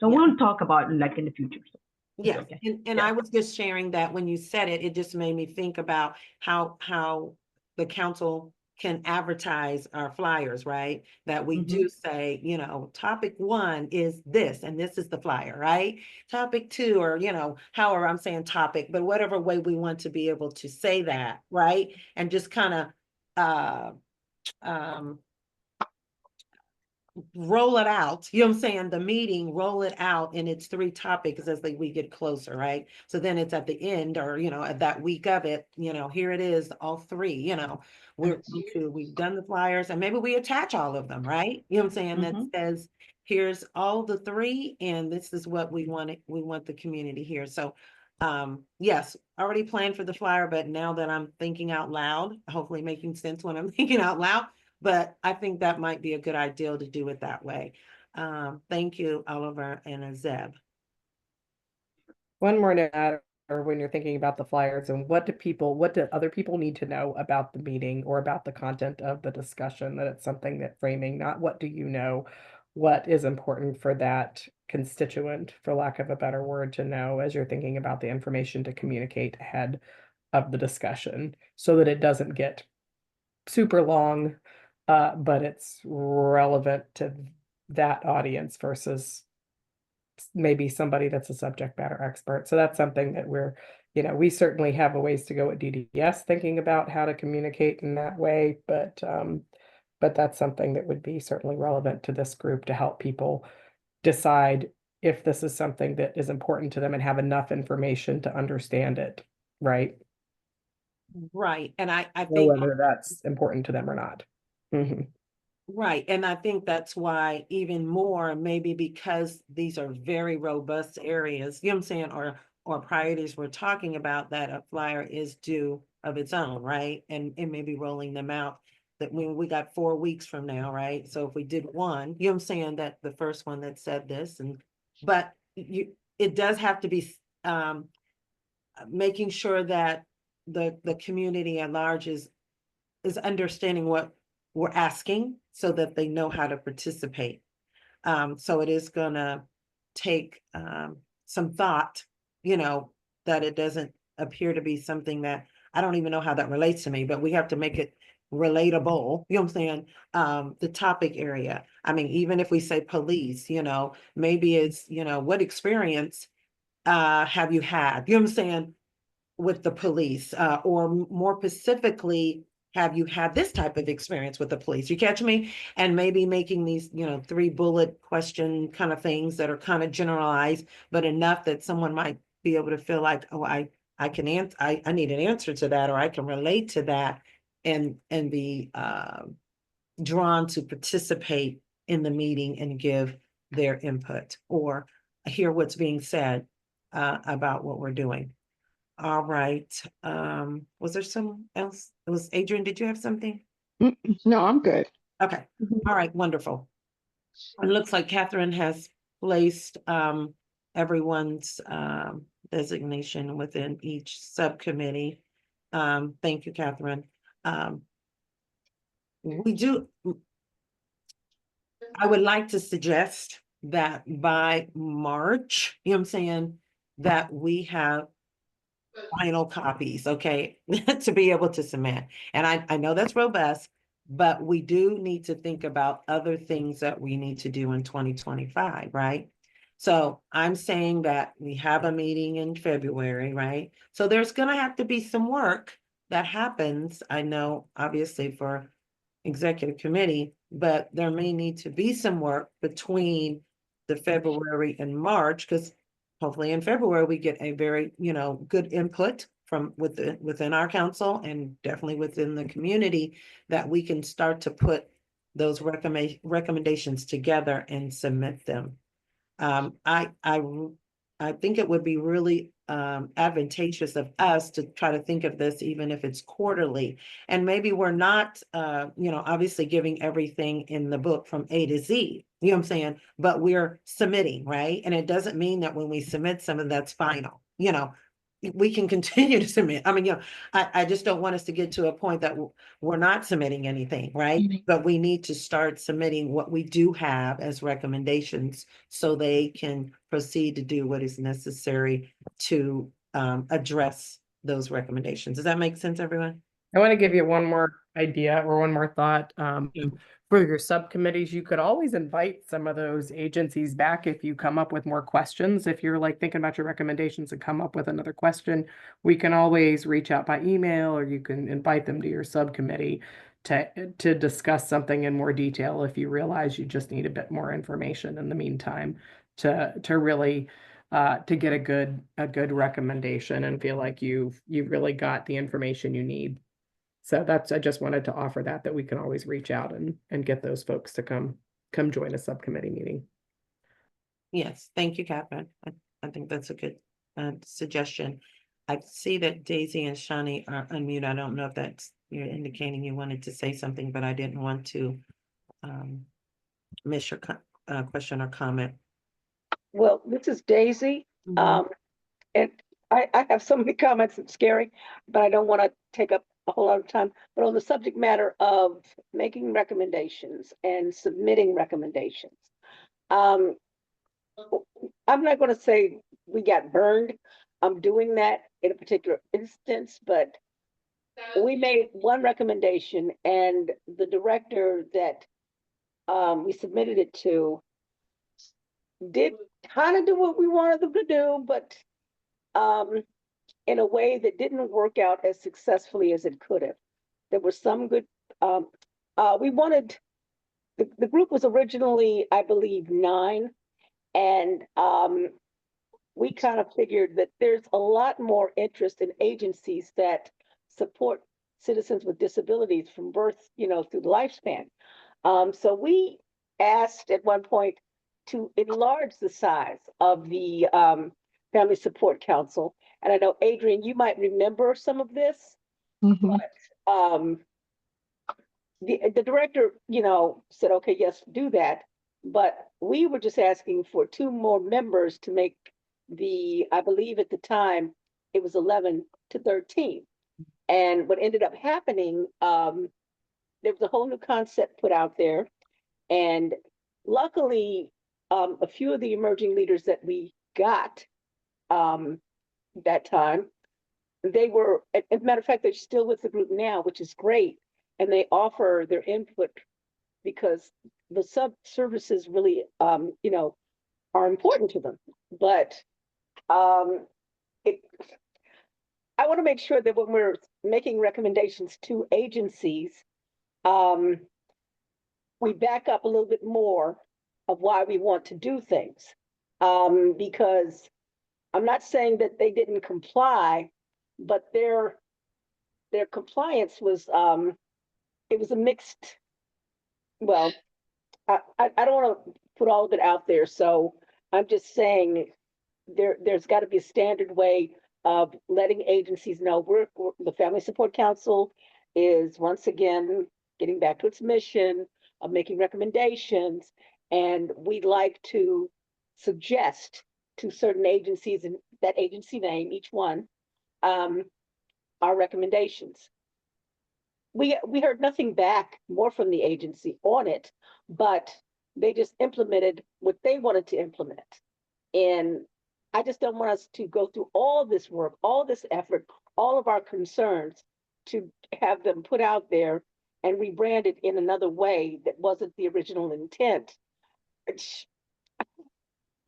we'll talk about it like in the future. So. Yes, okay. And I was just sharing that when you said it, it just made me think about how the council can advertise our flyers, right? That we do say, you know, topic 1 is this, and this is the flyer, right? Topic 2, or, you know, however I'm saying topic, but whatever way we want to be able to say that, right? And just kind of roll it out, you know what I'm saying? The meeting, roll it out in its 3 topics as we get closer, right? So then it's at the end, or, you know, at that week of it, you know, here it is, all 3, you know, we've done the flyers, and maybe we attach all of them, right? You know what I'm saying? That says, here's all the 3, and this is what we want the community here. So yes, already planned for the flyer, but now that I'm thinking out loud, hopefully making sense when I'm thinking out loud, but I think that might be a good idea to do it that way. Thank you, Oliver and Azeb. One more to add, or when you're thinking about the flyers, and what do other people need to know about the meeting or about the content of the discussion, that it's something that framing, not what do you know, what is important for that constituent, for lack of a better word, to know as you're thinking about the information to communicate ahead of the discussion, so that it doesn't get super long, but it's relevant to that audience versus maybe somebody that's a subject matter expert. So that's something that we certainly have a ways to go at DDS thinking about how to communicate in that way, but that's something that would be certainly relevant to this group to help people decide if this is something that is important to them and have enough information to understand it, right? Right, and I think whether that's important to them or not. Right, and I think that's why even more, maybe because these are very robust areas, you know what I'm saying, or priorities we're talking about, that a flyer is due of its own, right? And maybe rolling them out, that we got 4 weeks from now, right? So if we did one, you know what I'm saying, that the first one that said this, but it does have to be making sure that the community at large is understanding what we're asking, so that they know how to participate. So it is gonna take some thought, you know, that it doesn't appear to be something that, I don't even know how that relates to me, but we have to make it relatable, you know what I'm saying? The topic area. I mean, even if we say police, maybe it's, what experience have you had? You know what I'm saying? With the police, or more specifically, have you had this type of experience with the police? You catch me? And maybe making these, 3 bullet question kind of things that are kind of generalized, but enough that someone might be able to feel like, oh, I can answer, I need an answer to that, or I can relate to that, and be drawn to participate in the meeting and give their input or hear what's being said about what we're doing. All right. Was there some else? It was Adrian, did you have something? No, I'm good. Okay. All right, wonderful. It looks like Catherine has placed everyone's designation within each subcommittee. Thank you, Catherine. I would like to suggest that by March, you know what I'm saying, that we have final copies, okay, to be able to submit. And I know that's robust, but we do need to think about other things that we need to do in 2025, right? So I'm saying that we have a meeting in February, right? So there's gonna have to be some work that happens, I know, obviously for executive committee, but there may need to be some work between the February and March, because hopefully in February, we get a very, good input from within our council and definitely within the community, that we can start to put those recommendations together and submit them. I think it would be really advantageous of us to try to think of this, even if it's quarterly. And maybe we're not, obviously giving everything in the book from A to Z, you know what I'm saying? But we're submitting, right? And it doesn't mean that when we submit something that's final, we can continue to submit. I mean, I just don't want us to get to a point that we're not submitting anything, right? But we need to start submitting what we do have as recommendations so they can proceed to do what is necessary to address those recommendations. Does that make sense, everyone? I want to give you one more idea or one more thought. For your subcommittees, you could always invite some of those agencies back if you come up with more questions. If you're like thinking about your recommendations and come up with another question, we can always reach out by email, or you can invite them to your subcommittee to discuss something in more detail if you realize you just need a bit more information in the meantime to really to get a good recommendation and feel like you've really got the information you need. So I just wanted to offer that we can always reach out and get those folks to come join a subcommittee meeting. Yes, thank you, Catherine. I think that's a good suggestion. I see that Daisy and Shani are unmuted. I don't know if that's, you're indicating you wanted to say something, but I didn't want to miss your question or comment. Well, this is Daisy. And I have so many comments, it's scary, but I don't want to take up a whole lot of time. But on the subject matter of making recommendations and submitting recommendations, I'm not going to say we got burned. I'm doing that in a particular instance, but we made one recommendation, and the director that we submitted it to did kind of do what we wanted them to do, but in a way that didn't work out as successfully as it could have. There were some good, we wanted, the group was originally, I believe, 9, and we kind of figured that there's a lot more interest in agencies that support citizens with disabilities from birth, through the lifespan. So we asked at one point to enlarge the size of the Family Support Council. And I know, Adrian, you might remember some of this, but the director, said, okay, yes, do that. But we were just asking for 2 more members to make I believe at the time, it was 11 to 13. And what ended up happening, there was a whole new concept put out there. And luckily, a few of the emerging leaders that we got that time. They were, as a matter of fact, they're still with the group now, which is great. And they offer their input because the sub services really, you know, are important to them. But it, I want to make sure that when we're making recommendations to agencies, we back up a little bit more of why we want to do things. Because I'm not saying that they didn't comply, but their compliance was it was a mixed, well, I don't want to put all of it out there, so I'm just saying there's got to be a standard way of letting agencies know the Family Support Council is once again getting back to its mission of making recommendations, and we'd like to suggest to certain agencies and that agency name, each one, our recommendations. We heard nothing back more from the agency on it, but they just implemented what they wanted to implement. And I just don't want us to go through all this work, all this effort, all of our concerns to have them put out there and rebranded in another way that wasn't the original intent.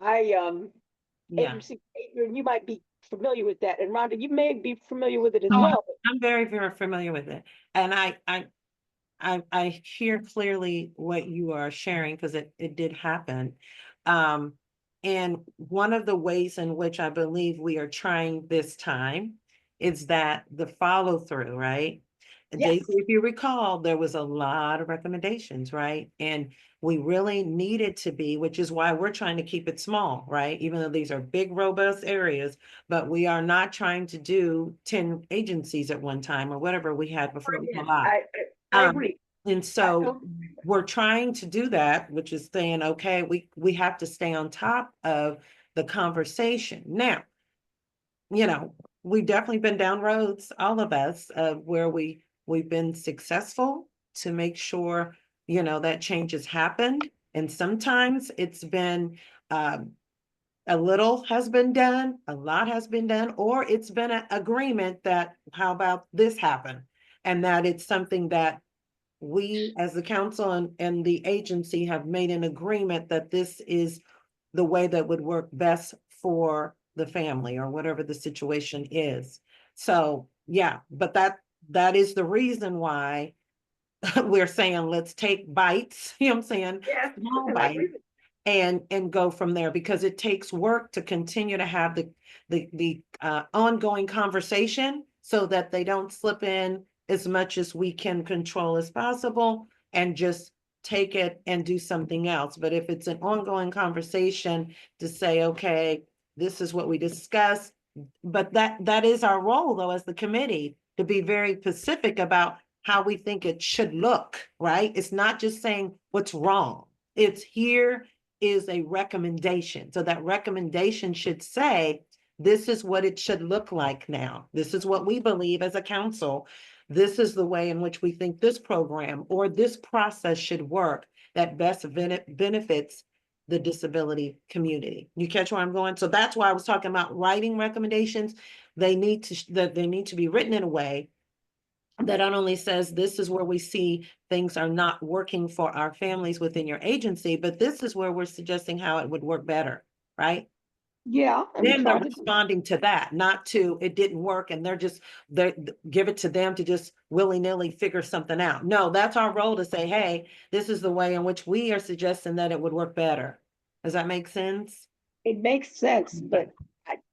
Yeah. Agency, Adrian, you might be familiar with that, and Rhonda, you may be familiar with it as Oh, well. I'm very, very familiar with it. And I hear clearly what you are sharing because it did happen. And one of the ways in which I believe we are trying this time is that the follow through, right? Yes. Daisy, if you recall, there was a lot of recommendations, right? And we really needed to be, which is why we're trying to keep it small, right? Even though these are big, robust areas, but we are not trying to do 10 agencies at one time or whatever we had before. It was a lot. I agree. And so we're trying to do that, which is saying, okay, we have to stay on top of the conversation. Now, you know, we've definitely been down roads, all of us, of where we've been successful to make sure, you know, that change has happened. And sometimes it's been a little has been done, a lot has been done, or it's been an agreement that how about this happen? And that it's something that we as the council and the agency have made an agreement that this is the way that would work best for the family or whatever the situation is. So, yeah, but that is the reason why we're saying, let's take bites, you know what I'm saying? Yes, Small and I bites agree with and go from there because it takes work to continue to have the ongoing conversation so that they don't slip in as much as we can control as possible and just take it and do something else. But if it's an ongoing conversation to say, okay, this is what we discussed, but that is our role though as the committee to be very specific about how we think it should look, right? It's not just saying what's wrong. It's here is a recommendation. So that recommendation should say, this is what it should look like now. This is what we believe as a council. This is the way in which we think this program or this process should work that best benefits the disability community. You catch where I'm going? So that's why I was talking about writing recommendations. They need to be written in a way that not only says this is where we see things are not working for our families within your agency, but this is where we're suggesting how it would work better, right? Yeah. Then they're responding to that, not to it didn't work and they give it to them to just willy-nilly figure something out. No, that's our role to say, hey, this is the way in which we are suggesting that it would work better. Does that make sense? It makes sense, but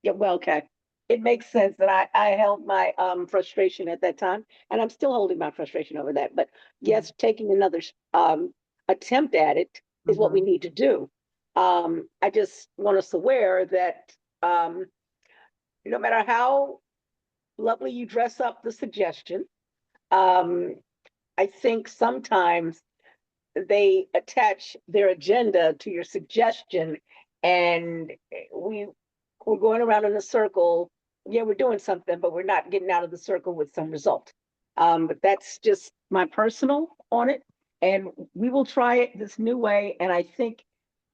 yeah, well, okay. It makes sense that I held my frustration at that time, and I'm still holding my frustration over that. But yes, taking another attempt at it is what we need to do. I just want us aware that no matter how lovely you dress up the suggestion, I think sometimes they attach their agenda to your suggestion, and we're going around in a circle. Yeah, we're doing something, but we're not getting out of the circle with some result. But that's just my personal on it, and we will try it this new way. And I think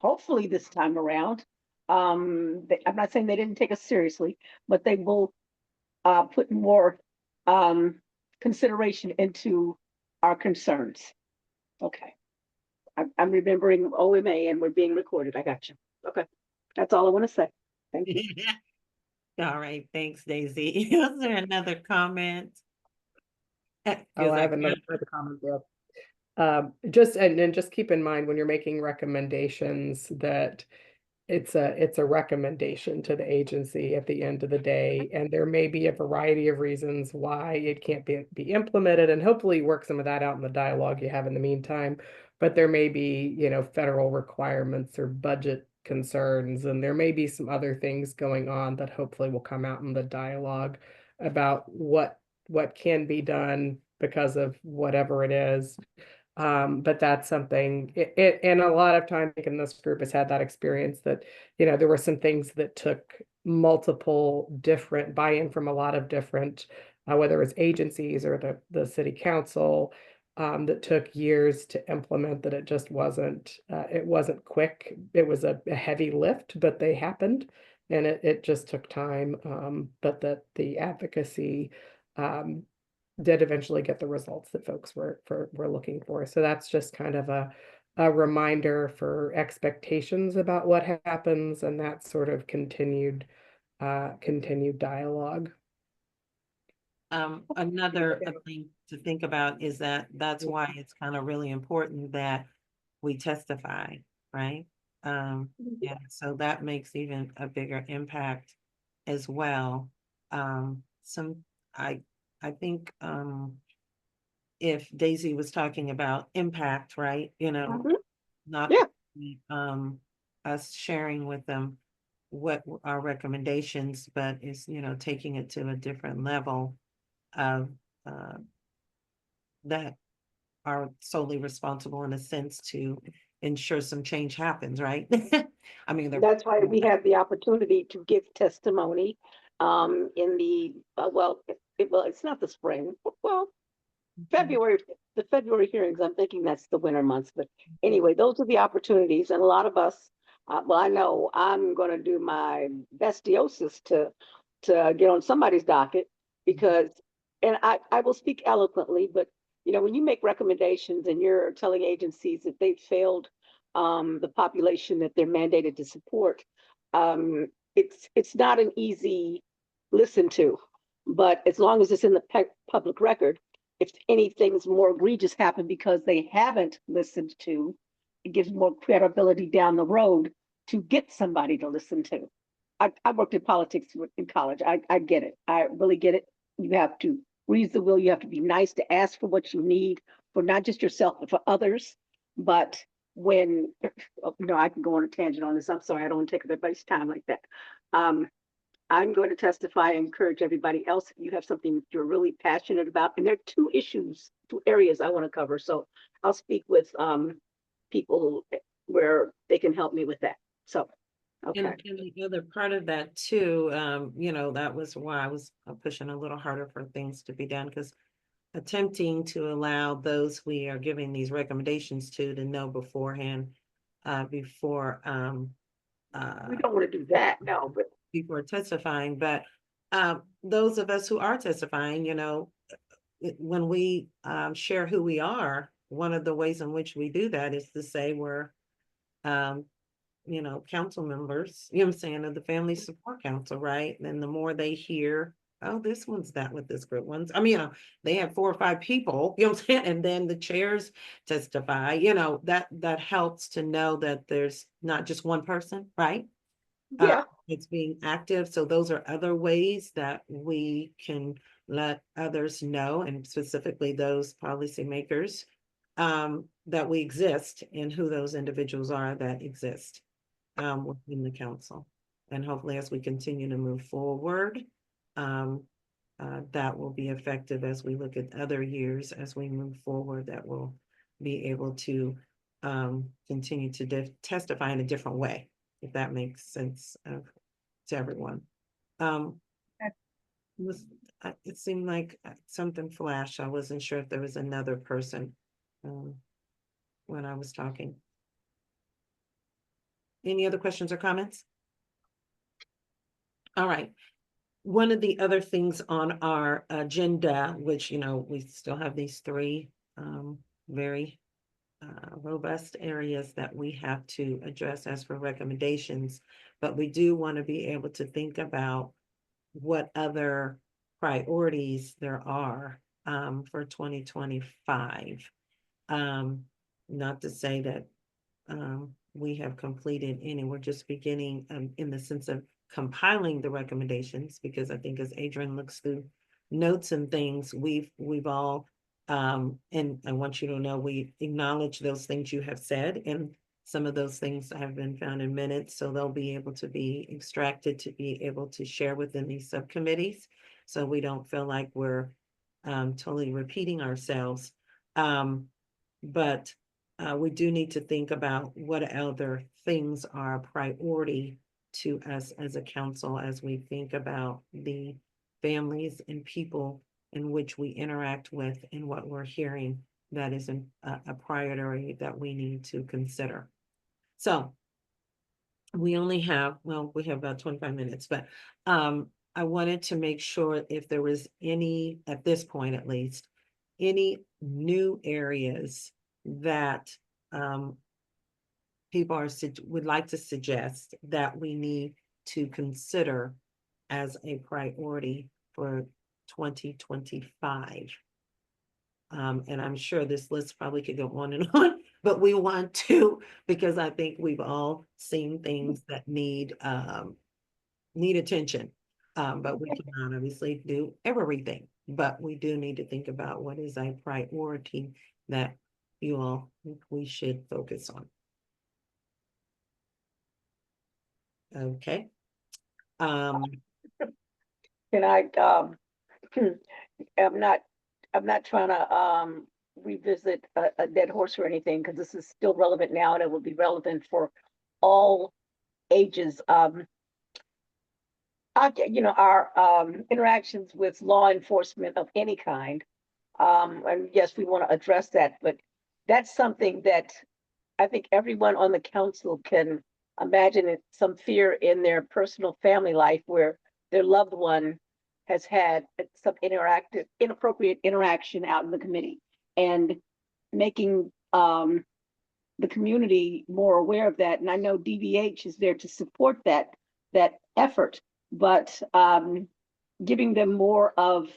hopefully this time around, I'm not saying they didn't take us seriously, but they will put more consideration into our concerns. Okay. I'm remembering OMA and we're being recorded. I got you. Okay. That's all I want to say. Thank you. All right, thanks, Daisy. Is there another comment? Oh, Because I have another comment there. And just keep in mind when you're making recommendations that it's a recommendation to the agency at the end of the day, and there may be a variety of reasons why it can't be implemented, and hopefully work some of that out in the dialogue you have in the meantime. But there may be, federal requirements or budget concerns, and there may be some other things going on that hopefully will come out in the dialogue about what can be done because of whatever it is. But that's something, and a lot of time, I think in this group has had that experience that, there were some things that took multiple different buy-in from a lot of different, whether it's agencies or the city council, that took years to implement, that it just wasn't quick. It was a heavy lift, but they happened, and it just took time. But that the advocacy, did eventually get the results that folks were looking for. So that's just kind of a reminder for expectations about what happens, and that sort of continued dialogue. Another thing to think about is that's why it's kind of really important that we testify, right? Yeah, so that makes even a bigger impact as well. I think if Daisy was talking about impact, right? Not us sharing with them what our recommendations, but is, taking it to a different level of that are solely responsible in a sense to ensure some change happens, right? I mean, That's why we have the opportunity to give testimony in the it's not the spring. Well, February, the February hearings, I'm thinking that's the winter months, but anyway, those are the opportunities. And a lot of us, I know I'm going to do my bestiosis to get on somebody's docket because, and I will speak eloquently, but when you make recommendations and you're telling agencies that they've failed the population that they're mandated to support, it's not an easy listen to, but as long as it's in the public record, if anything's more egregious happen because they haven't listened to, it gives more credibility down the road to get somebody to listen to. I worked in politics in college. I get it. I really get it. You have to read the will. You have to be nice to ask for what you need for not just yourself, but for others. But when, I can go on a tangent on this. I'm sorry. I don't want to take everybody's time like that. I'm going to testify and encourage everybody else. If you have something you're really passionate about, and there are two areas I want to cover. So I'll speak with people where they can help me with that. So, okay. And the other part of that too, that was why I was pushing a little harder for things to be done, because attempting to allow those we are giving these recommendations to know beforehand, before we don't want to do that, no, but before testifying, but those of us who are testifying, when we share who we are, one of the ways in which we do that is to say we're council members, what I'm saying, of the Family Support Council, right? And the more they hear, oh, this one's that with this group one's, they have 4 or 5 people, what I'm saying? And then the chairs testify, that helps to know that there's not just one person, right? yeah. It's being active. So those are other ways that we can let others know, and specifically those policymakers, that we exist and who those individuals are that exist within the council. And hopefully as we continue to move forward, that will be effective as we look at other years, as we move forward, that will be able to continue to testify in a different way, if that makes sense to everyone. It seemed like something flashed. I wasn't sure if there was another person when I was talking. Any other questions or comments? All right. One of the other things on our agenda, which, you know, we still have these three very robust areas that we have to address as for recommendations, but we do want to be able to think about what other priorities there are for 2025. Not to say that we have completed any, we're just beginning in the sense of compiling the recommendations, because I think as Adrian looks through notes and things, we've all and I want you to know we acknowledge those things you have said, and some of those things have been found in minutes, so they'll be able to be extracted to be able to share within these subcommittees, so we don't feel like we're totally repeating ourselves. But we do need to think about what other things are a priority to us as a council as we think about the families and people in which we interact with and what we're hearing that is a priority that we need to consider. So we only have, well, we have about 25 minutes, but I wanted to make sure if there was any, at this point at least, any new areas that people would like to suggest that we need to consider as a priority for 2025. And I'm sure this list probably could go on and on, but we want to, because I think we've all seen things that need attention. But we cannot obviously do everything, but we do need to think about what is a priority that you all think we should focus on. Okay. Can I, I'm not trying to revisit a dead horse or anything, because this is still relevant now and it will be relevant for all ages. You know, our interactions with law enforcement of any kind, and yes, we want to address that, but that's something that I think everyone on the council can imagine it, some fear in their personal family life where their loved one has had some inappropriate interaction out in the committee, and making the community more aware of that. And I know DVH is there to support that effort, but giving them more of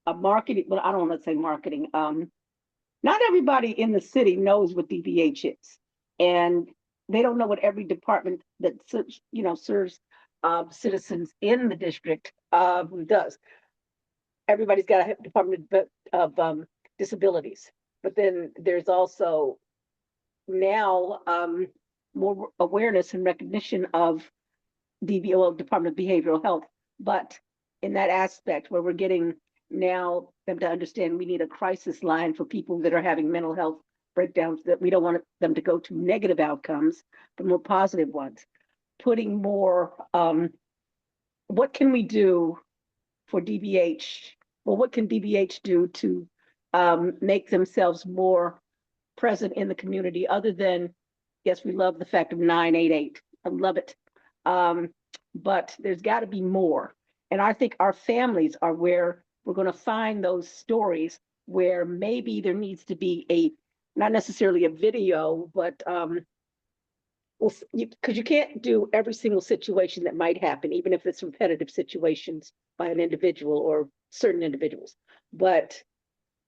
a marketing, well, I don't want to say marketing. Not everybody in the city knows what DVH is, and they don't know what every department that serves citizens in the district does. Everybody's got a department of disabilities, but then there's also now more awareness and recognition of DBO, Department of Behavioral Health, but in that aspect where we're getting now them to understand we need a crisis line for people that are having mental health breakdowns, that we don't want them to go to negative outcomes, but more positive ones. Putting more, what can we do for DBH? Well, what can DBH do to make themselves more present in the community, other than, yes, we love the fact of 988. I love it. But there's got to be more. And I think our families are where we're going to find those stories where maybe there needs to be not necessarily a video, but because you can't do every single situation that might happen, even if it's repetitive situations by an individual or certain individuals, but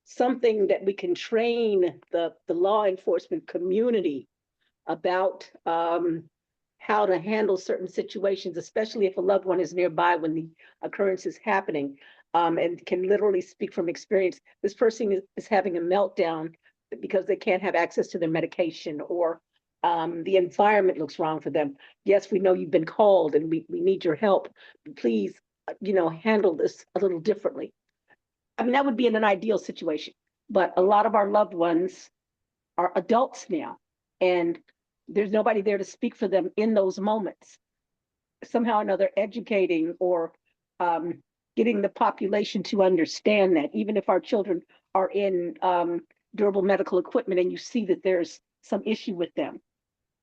something that we can train the law enforcement community about how to handle certain situations, especially if a loved one is nearby when the occurrence is happening, and can literally speak from experience. This person is having a meltdown because they can't have access to their medication, or the environment looks wrong for them. Yes, we know you've been called and we need your help. Please, handle this a little differently. I mean, that would be in an ideal situation, but a lot of our loved ones are adults now, and there's nobody there to speak for them in those moments. Somehow or another, educating or getting the population to understand that, even if our children are in durable medical equipment and you see that there's some issue with them,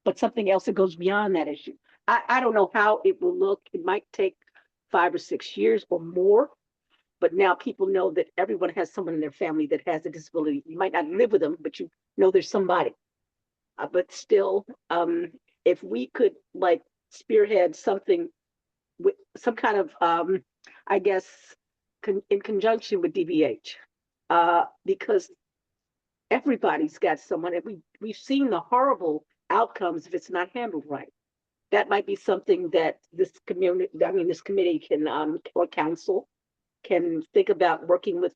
but something else that goes beyond that issue. I don't know how it will look. It might take 5 or 6 years or more. But now people know that everyone has someone in their family that has a disability. You might not live with them, but you know there's somebody. But still, if we could like spearhead something with some kind of, I guess, in conjunction with DBH, because everybody's got someone, and we've seen the horrible outcomes if it's not handled right. That might be something that this committee can, or council can think about working with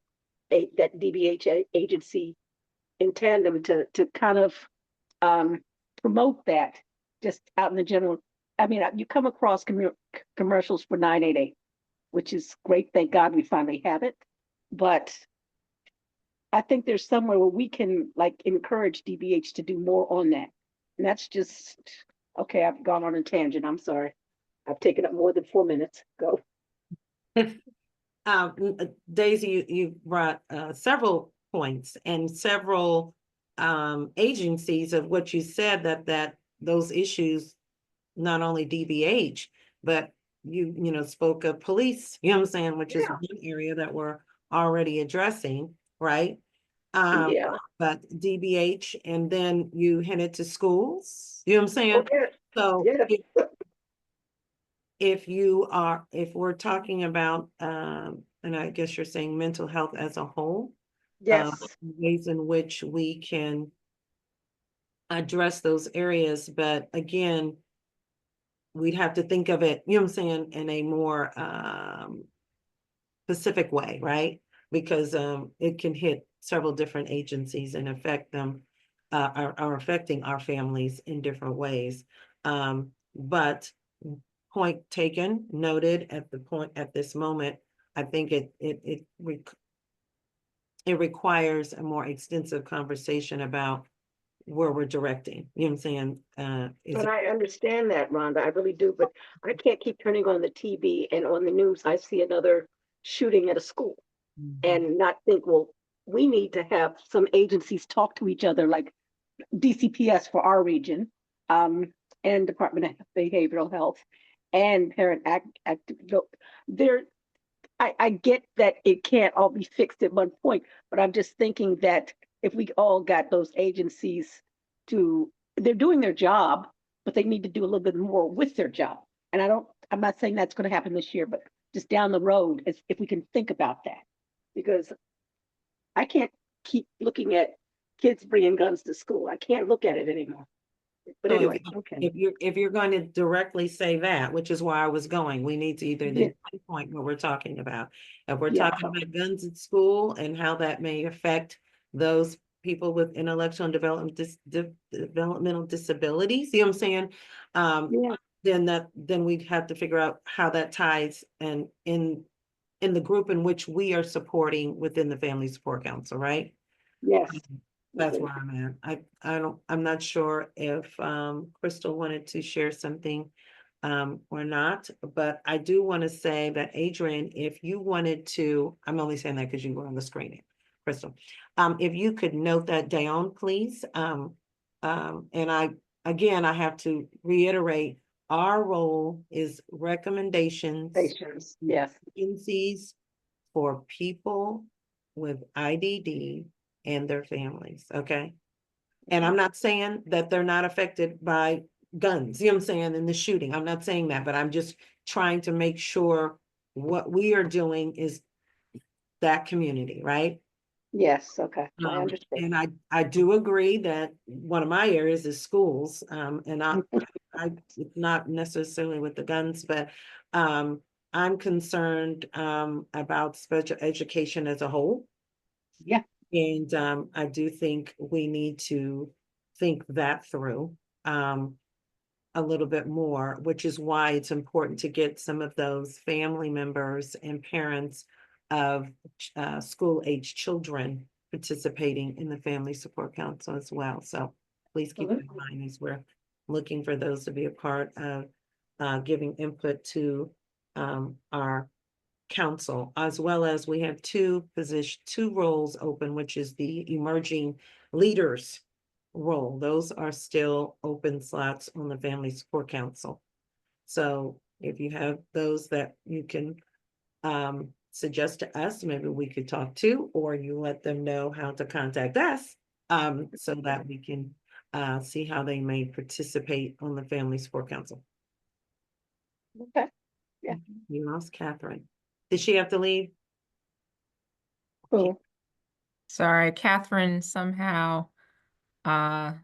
that DBH agency in tandem to kind of promote that just out in the general. I mean, you come across commercials for 988, which is great. Thank God we finally have it. But I think there's somewhere where we can like encourage DBH to do more on that. And that's just, okay, I've gone on a tangent. I'm sorry. I've taken up more than 4 minutes. Go. Daisy, you brought several points and several agencies of what you said that those issues, not only DBH, but you know, spoke of police, you know what I'm saying, which is one area that we're already addressing, right? Yeah. But DBH, and then you hinted to schools, you know what I'm saying? Okay. So Yeah. if we're talking about, and I guess you're saying mental health as a whole, Yes. ways in which we can address those areas, but again, we'd have to think of it, you know what I'm saying, in a more specific way, right? Because it can hit several different agencies and affect them, are affecting our families in different ways. But point taken, noted at this moment, I think it requires a more extensive conversation about where we're directing, you know what I'm saying? And I understand that, Rhonda, I really do, but I can't keep turning on the TV and on the news, I see another shooting at a school and not think, well, we need to have some agencies talk to each other, like DCPS for our region, and Department of Behavioral Health and Parent Active. I get that it can't all be fixed at one point, but I'm just thinking that if we all got those agencies they're doing their job, but they need to do a little bit more with their job. And I'm not saying that's going to happen this year, but just down the road, if we can think about that, because I can't keep looking at kids bringing guns to school. I can't look at it anymore. But So anyway, okay. if you're going to directly say that, which is where I was going, we need to either Yeah. pinpoint what we're talking about. If we're Yeah. talking about guns at school and how that may affect those people with intellectual and developmental disabilities, you know what I'm saying? Yeah. Then we'd have to figure out how that ties and in the group in which we are supporting within the Family Support Council, right? Yes. That's where I'm at. I'm not sure if Crystal wanted to share something or not, but I do want to say that Adrian, if you wanted to, I'm only saying that because you were on the screen, Crystal. If you could note that down, please. And I have to reiterate, our role is recommendations, Patients. Yes. agencies for people with IDD and their families, okay? And I'm not saying that they're not affected by guns, you know what I'm saying, in the shooting. I'm not saying that, but I'm just trying to make sure what we are doing is that community, right? Yes. Okay. I understand. And I do agree that one of my areas is schools, and I not necessarily with the guns, but I'm concerned about special education as a whole. Yeah. And I do think we need to think that through a little bit more, which is why it's important to get some of those family members and parents of school-age children participating in the Family Support Council as well. So please keep that in mind as we're looking for those to be a part of giving input to our council, as well as we have two roles open, which is the emerging leaders role. Those are still open slots on the Family Support Council. So if you have those that you can suggest to us, maybe we could talk to, or you let them know how to contact us, so that we can see how they may participate on the Family Sport Council. Okay. Yeah. You lost Catherine. Did she have to leave? Cool. Sorry, Catherine somehow got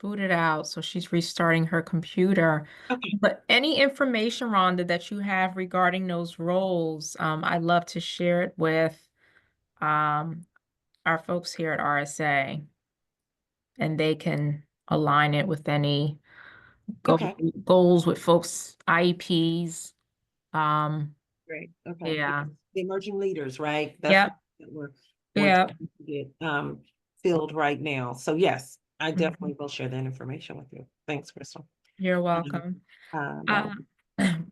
booted out, so she's restarting her computer. Okay. But any information, Rhonda, that you have regarding those roles, I'd love to share it with our folks here at RSA, and they can align it with any Okay. goals with folks, IEPs. Great. Okay. Yeah. The emerging leaders, right? Yep. What we're Yep. trying to get filled right now. So yes, I definitely will share that information with you. Thanks, Crystal. You're welcome. That-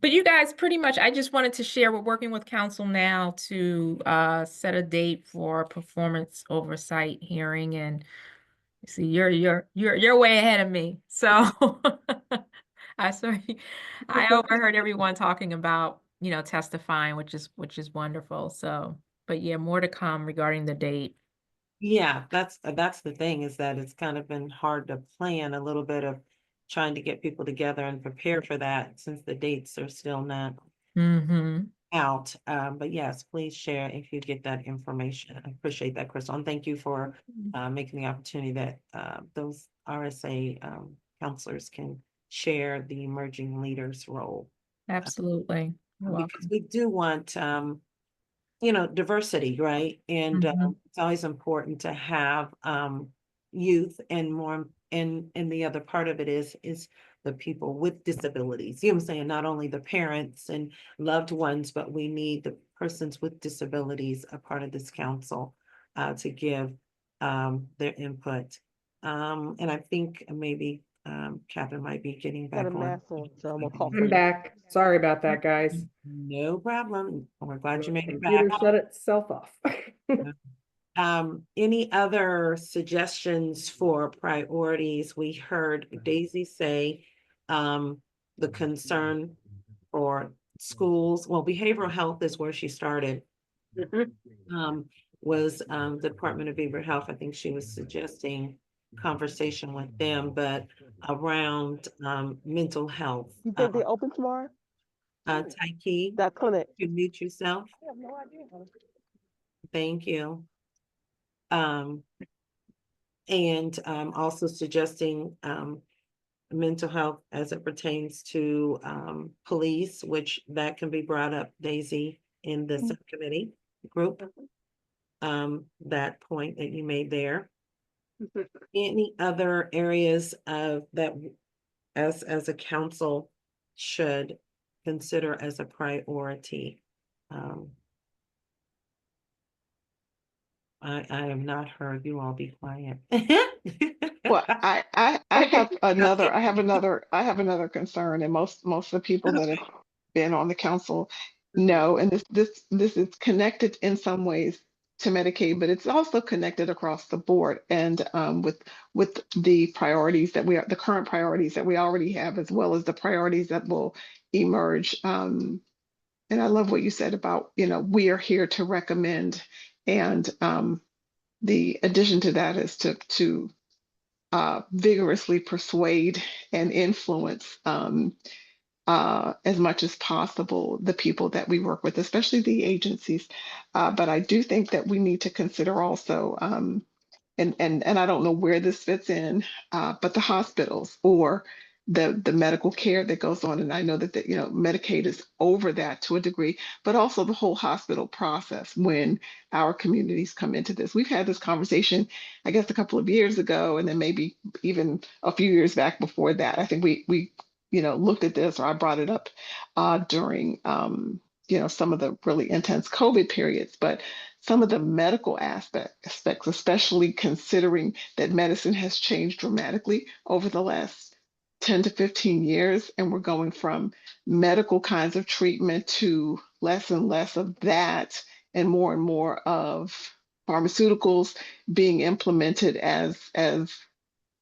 But you guys, pretty much, I just wanted to share, we're working with council now to set a date for a performance oversight hearing, and see, you're way ahead of me. So I overheard everyone talking about, testifying, which is wonderful. So, but yeah, more to come regarding the date. Yeah, that's the thing, is that it's kind of been hard to plan a little bit of trying to get people together and prepare for that, since the dates are still not Mm-hmm. out. But yes, please share if you get that information. I appreciate that, Crystal. And thank you for making the opportunity that those RSA counselors can share the emerging leaders role. Absolutely. You're welcome. Because we do want diversity, right? And Mhm. it's always important to have youth, and more, and the other part of it is the people with disabilities. You know what I'm saying? Not only the parents and loved ones, but we need the persons with disabilities a part of this council to give their input. And I think maybe Catherine might be getting back on. I'm back. Sorry about that, guys. No problem. We're glad you made it Computer back. shut itself off. Any other suggestions for priorities? We heard Daisy say, the concern for schools, well, behavioral health is where she started. Was, Department of Behavioral Health, I think she was suggesting conversation with them, but around, mental health. You think they open tomorrow? Taiki, That clinic? you mute yourself. I have no idea. Thank you. And also suggesting mental health as it pertains to police, which that can be brought up, Daisy, in the subcommittee group. That point that you made there. Any other areas of that as a council should consider as a priority? I have not heard you all be quiet. Well, I have another concern, and most of the people that have been on the council know, and this is connected in some ways to Medicaid, but it's also connected across the board, and with the priorities the current priorities that we already have, as well as the priorities that will emerge. And I love what you said about, we are here to recommend, and the addition to that is to vigorously persuade and influence as much as possible the people that we work with, especially the agencies. But I do think that we need to consider also, and I don't know where this fits in, but the hospitals or the medical care that goes on. And I know that Medicaid is over that to a degree, but also the whole hospital process when our communities come into this. We've had this conversation, I guess, a couple of years ago, and then maybe even a few years back before that. I think we looked at this, or I brought it up during some of the really intense COVID periods, but some of the medical aspects, especially considering that medicine has changed dramatically over the last 10 to 15 years, and we're going from medical kinds of treatment to less and less of that, and more of pharmaceuticals being implemented as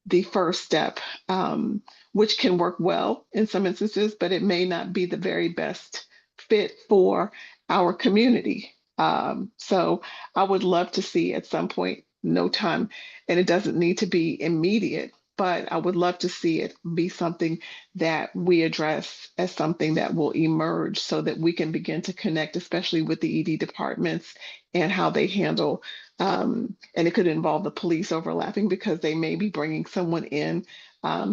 the first step, which can work well in some instances, but it may not be the very best fit for our community. So I would love to see at some point, no time, and it doesn't need to be immediate, but I would love to see it be something that we address as something that will emerge so that we can begin to connect, especially with the ED departments and how they handle. And it could involve the police overlapping because they may be bringing someone in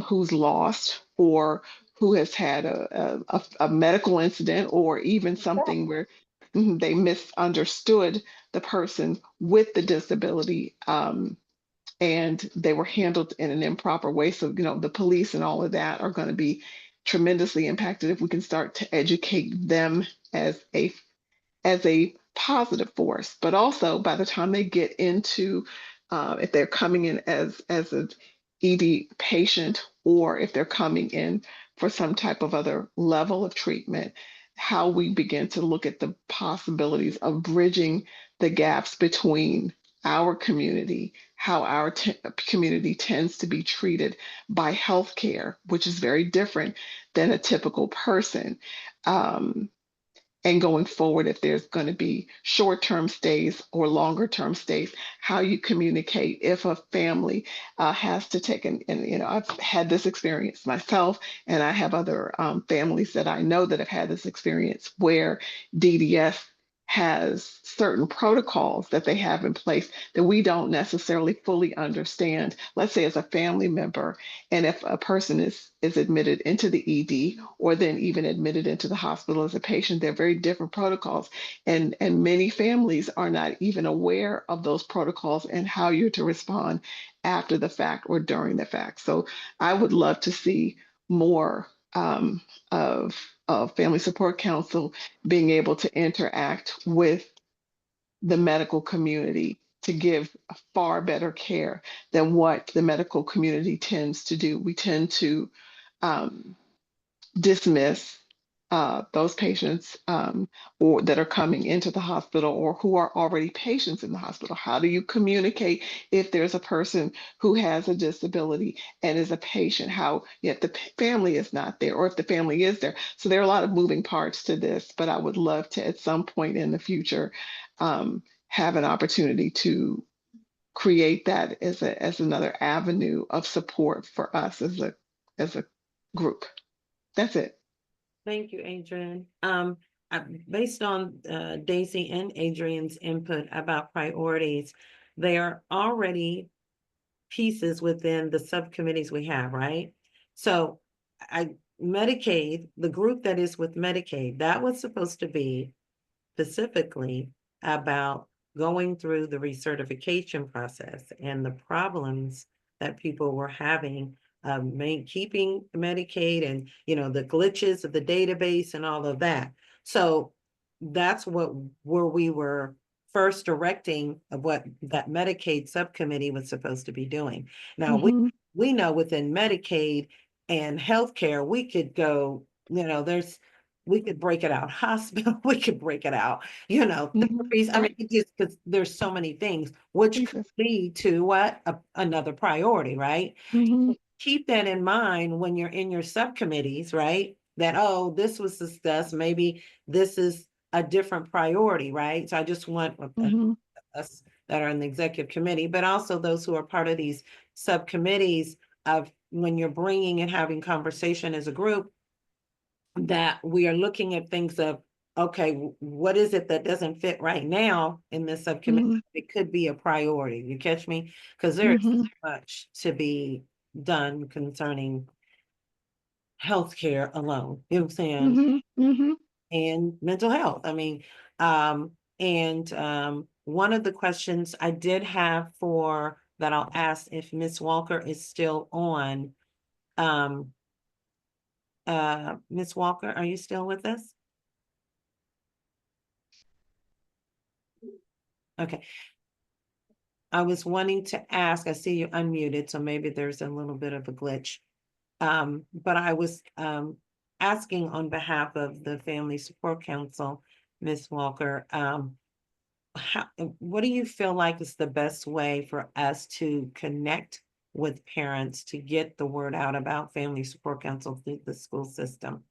who's lost or who has had a medical incident or even something where they misunderstood the person with the disability. And they were handled in an improper way. So, the police and all of that are going to be tremendously impacted if we can start to educate them as a positive force. But also, by the time they get into, if they're coming in as an ED patient, or if they're coming in for some type of other level of treatment, how we begin to look at the possibilities of bridging the gaps between our community, how our community tends to be treated by healthcare, which is very different than a typical person. And going forward, if there's going to be short-term stays or longer-term stays, how you communicate if a family has to take and I've had this experience myself, and I have other families that I know that have had this experience where DDS has certain protocols that they have in place that we don't necessarily fully understand. Let's say as a family member, and if a person is admitted into the ED or then even admitted into the hospital as a patient, they're very different protocols. And many families are not even aware of those protocols and how you're to respond after the fact or during the fact. So I would love to see more of Family Support Council being able to interact with the medical community to give a far better care than what the medical community tends to do. We tend to dismiss those patients or that are coming into the hospital or who are already patients in the hospital. How do you communicate if there's a person who has a disability and is a patient? How, if the family is not there or if the family is there? So there are a lot of moving parts to this, but I would love to at some point in the future have an opportunity to create that as another avenue of support for us as a group. That's it. Thank you, Adrian. Based on Daisy and Adrian's input about priorities, there are already pieces within the subcommittees we have, right? So Medicaid, the group that is with Medicaid, that was supposed to be specifically about going through the recertification process and the problems that people were having keeping Medicaid and the glitches of the database and all of that. So that's where we were first directing of what that Medicaid subcommittee was supposed to be doing. Now we know within Medicaid and healthcare, we could go, we could break it out, hospital, we could break it out, therapies. I mean, just because there's so many things, which could lead to what? Another priority, right? Keep that in mind when you're in your subcommittees, right? That, oh, this was discussed, maybe this is a different priority, right? So I just want us that are in the executive committee, but also those who are part of these subcommittees of when you're bringing and having conversation as a group, that we are looking at things of, okay, what is it that doesn't fit right now in this subcommittee? It could be a priority. You catch me? Because there's so much to be done concerning healthcare alone. You know what I'm saying? And mental health. I mean, one of the questions I did have that I'll ask if Ms. Walker is still on. Ms. Walker, are you still with us? Okay. I was wanting to ask, I see you unmuted, so maybe there's a little bit of a glitch. But I was asking on behalf of the Family Support Council, Ms. Walker, what do you feel like is the best way for us to connect with parents to get the word out about Family Support Council through the school system.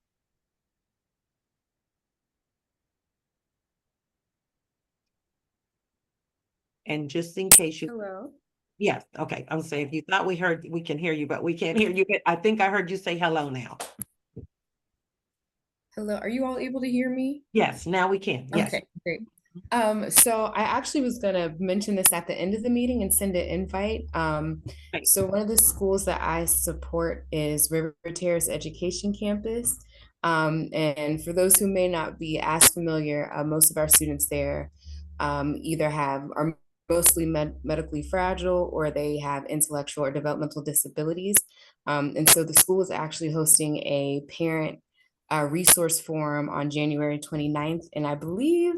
And just in case you, Hello. yes, okay, I was saying, if you thought we can hear you, but we can't hear you. But I think I heard you say hello now. Hello. Are you all able to hear me? Yes, now we can, yes. Okay, great. So I actually was gonna mention this at the end of the meeting and send an invite. Right. So one of the schools that I support is River Terrace Education Campus. And for those who may not be as familiar, most of our students there either are mostly medically fragile or they have intellectual or developmental disabilities. And so the school is actually hosting a parent resource forum on January 29th. And I believe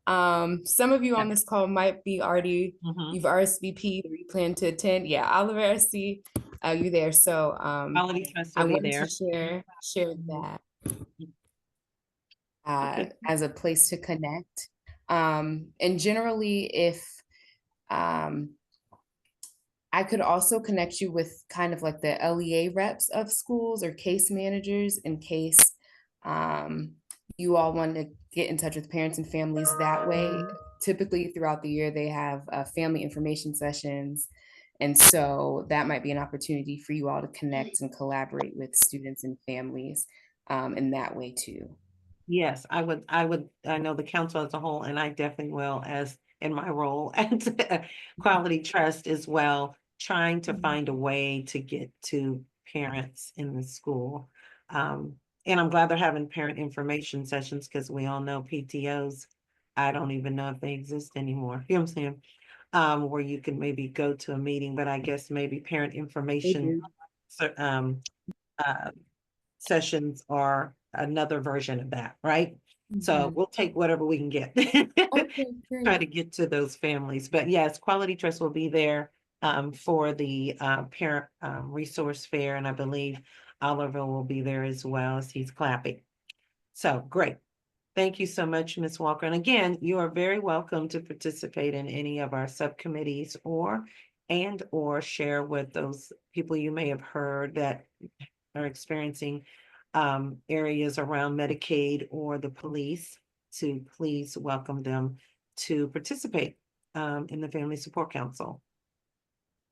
some of you on this call might be already, you've RSVP'd or you plan to attend. Yeah, Oliver, I see you there. So Quality Trust I will be wanted there. to share that as a place to connect. And generally, if I could also connect you with kind of like the LEA reps of schools or case managers in case you all want to get in touch with parents and families that way. Typically throughout the year, they have family information sessions. And so that might be an opportunity for you all to connect and collaborate with students and families in that way too. Yes, I know the council as a whole, and I definitely will, as in my role at Quality Trust as well, trying to find a way to get to parents in the school. And I'm glad they're having parent information sessions because we all know PTOs, I don't even know if they exist anymore. You know what I'm saying? Where you can maybe go to a meeting, but I guess maybe parent information sessions are another version of that, right? So we'll take whatever we can get. Okay, great. Try to get to those families. But yes, Quality Trust will be there for the parent resource fair. And I believe Oliver will be there as well as he's clapping. So great. Thank you so much, Ms. Walker. And again, you are very welcome to participate in any of our subcommittees or share with those people you may have heard that are experiencing areas around Medicaid or the police, to please welcome them to participate in the Family Support Council.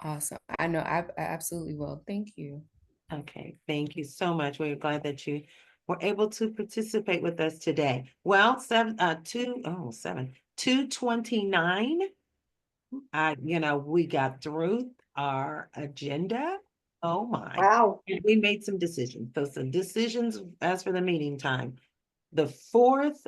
Awesome. I know I absolutely will. Thank you. Okay, thank you so much. We're glad that you were able to participate with us today. Well, 2:29. We got through our agenda. Oh my. Wow. And we made some decisions. So some decisions as for the meeting time. The fourth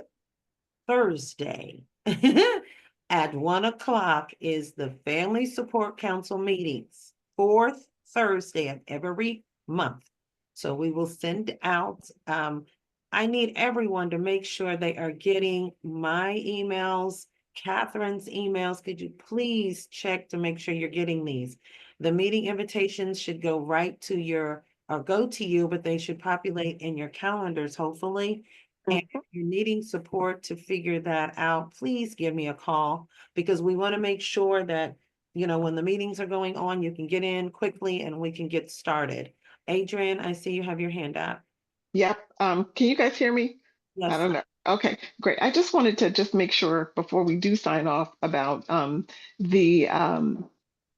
Thursday at 1:00 is the Family Support Council meetings. Fourth Thursday of every month. So we will send out, I need everyone to make sure they are getting my emails, Catherine's emails. Could you please check to make sure you're getting these? The meeting invitations should go right to go to you, but they should populate in your calendars, hopefully. And if you're needing support to figure that out, please give me a call, because we want to make sure that, when the meetings are going on, you can get in quickly and we can get started. Adrian, I see you have your hand up. Yep. Can you guys hear me? Yes. I don't know. Okay, great. I just wanted to just make sure before we do sign off about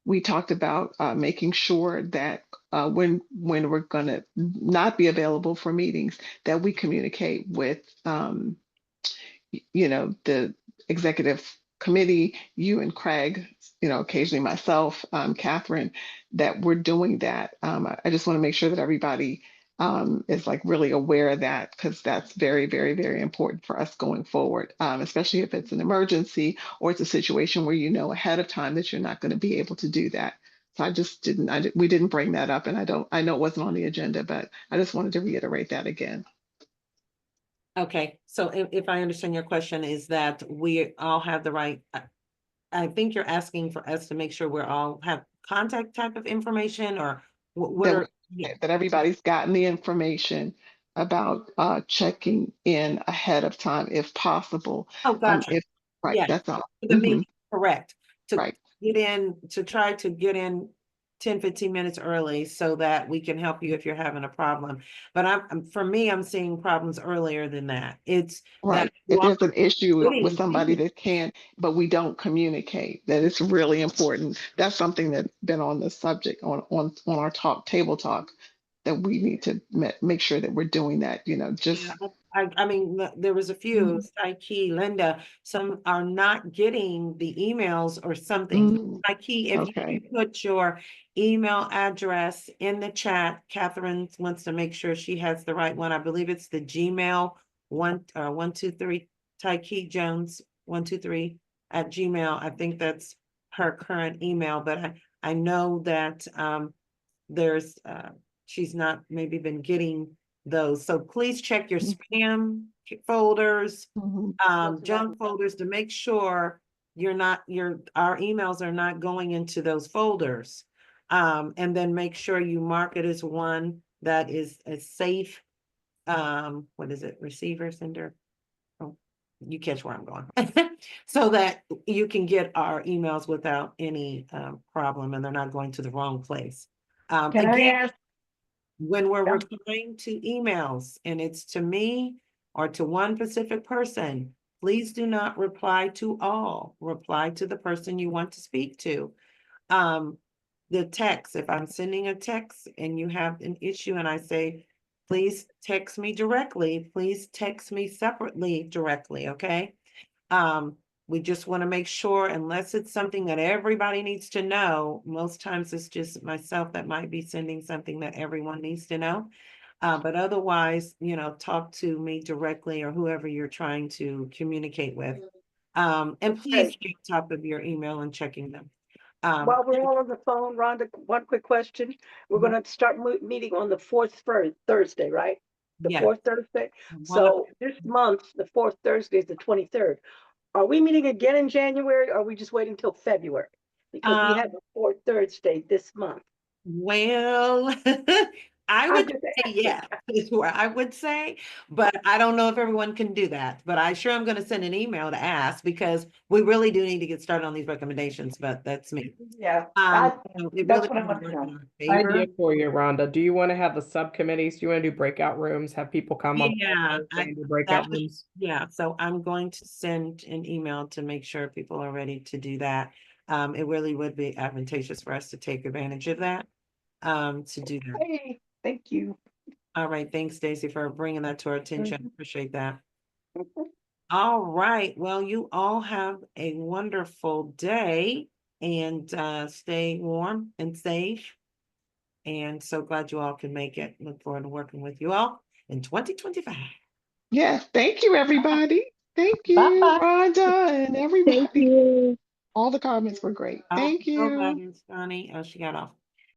we talked about making sure that when we're going to not be available for meetings, that we communicate with the executive committee, you and Craig, occasionally myself, Catherine, that we're doing that. I just want to make sure that everybody is like really aware of that, because that's very, very, very important for us going forward, especially if it's an emergency or it's a situation where you know ahead of time that you're not going to be able to do that. So we didn't bring that up, and I know it wasn't on the agenda, but I just wanted to reiterate that again. Okay, so if I understand your question is that we all have the right, I think you're asking for us to make sure we're all have contact type of information, or that everybody's gotten the information about checking in ahead of time if possible. Oh, gotcha. Right, Yeah. that's all. The meeting, correct. Right. To try to get in 10, 15 minutes early so that we can help you if you're having a problem. But for me, I'm seeing problems earlier than that. It's Right. that If there's an issue with getting- somebody that can, but we don't communicate, that it's really important. That's something that's been on the subject on our table talk, that we need to make sure that we're doing that, just. I mean, there was a few, Psyche, Linda, some are not getting the emails or something. Psyche, if Okay. you put your email address in the chat, Catherine wants to make sure she has the right one. I believe it's the Gmail 123 Tyke Jones 123 at Gmail. I think that's her current email, but I know that there's she's not maybe been getting those. So please check your spam folders, junk folders to make sure our emails are not going into those folders. And then make sure you mark it as one that is a safe, what is it, receiver, sender? Oh, you catch where I'm going. So that you can get our emails without any problem and they're not going to the wrong place. Can I ask? When we're replying to emails and it's to me or to one specific person, please do not reply to all. Reply to the person you want to speak to. The text, if I'm sending a text and you have an issue and I say, please text me directly, please text me separately directly, okay? We just want to make sure, unless it's something that everybody needs to know, most times it's just myself that might be sending something that everyone needs to know. But otherwise, talk to me directly or whoever you're trying to communicate with. And please keep top of your email and checking them. While we're all on the phone, Rhonda, one quick question. We're going to start meeting on the fourth Thursday, right? The Yes. fourth Thursday. So this month, the fourth Thursday is the 23rd. Are we meeting again in January or are we just waiting till February? Because we have the fourth Thursday this month. Well, I would say yes, is where I would say, but I don't know if everyone can do that. But I'm going to send an email to ask because we really do need to get started on these recommendations, but that's me. Yeah. That's what I want to know. Idea for you, Rhonda. Do you want to have the subcommittees? Do you want to do breakout rooms? Have people come up? Yeah, and do breakout rooms? Yeah, so I'm going to send an email to make sure people are ready to do that. It really would be advantageous for us to take advantage of that, to do that. Hey, thank you. All right, thanks, Stacy, for bringing that to our attention. Appreciate that. All right, well, you all have a wonderful day and stay warm and safe. And so glad you all can make it. Look forward to working with you all in 2025. Yes, thank you, everybody. Thank you, Bye-bye. Rhonda, and everybody. Thank you. All the comments were great. Thank you. Connie. Oh, she got off.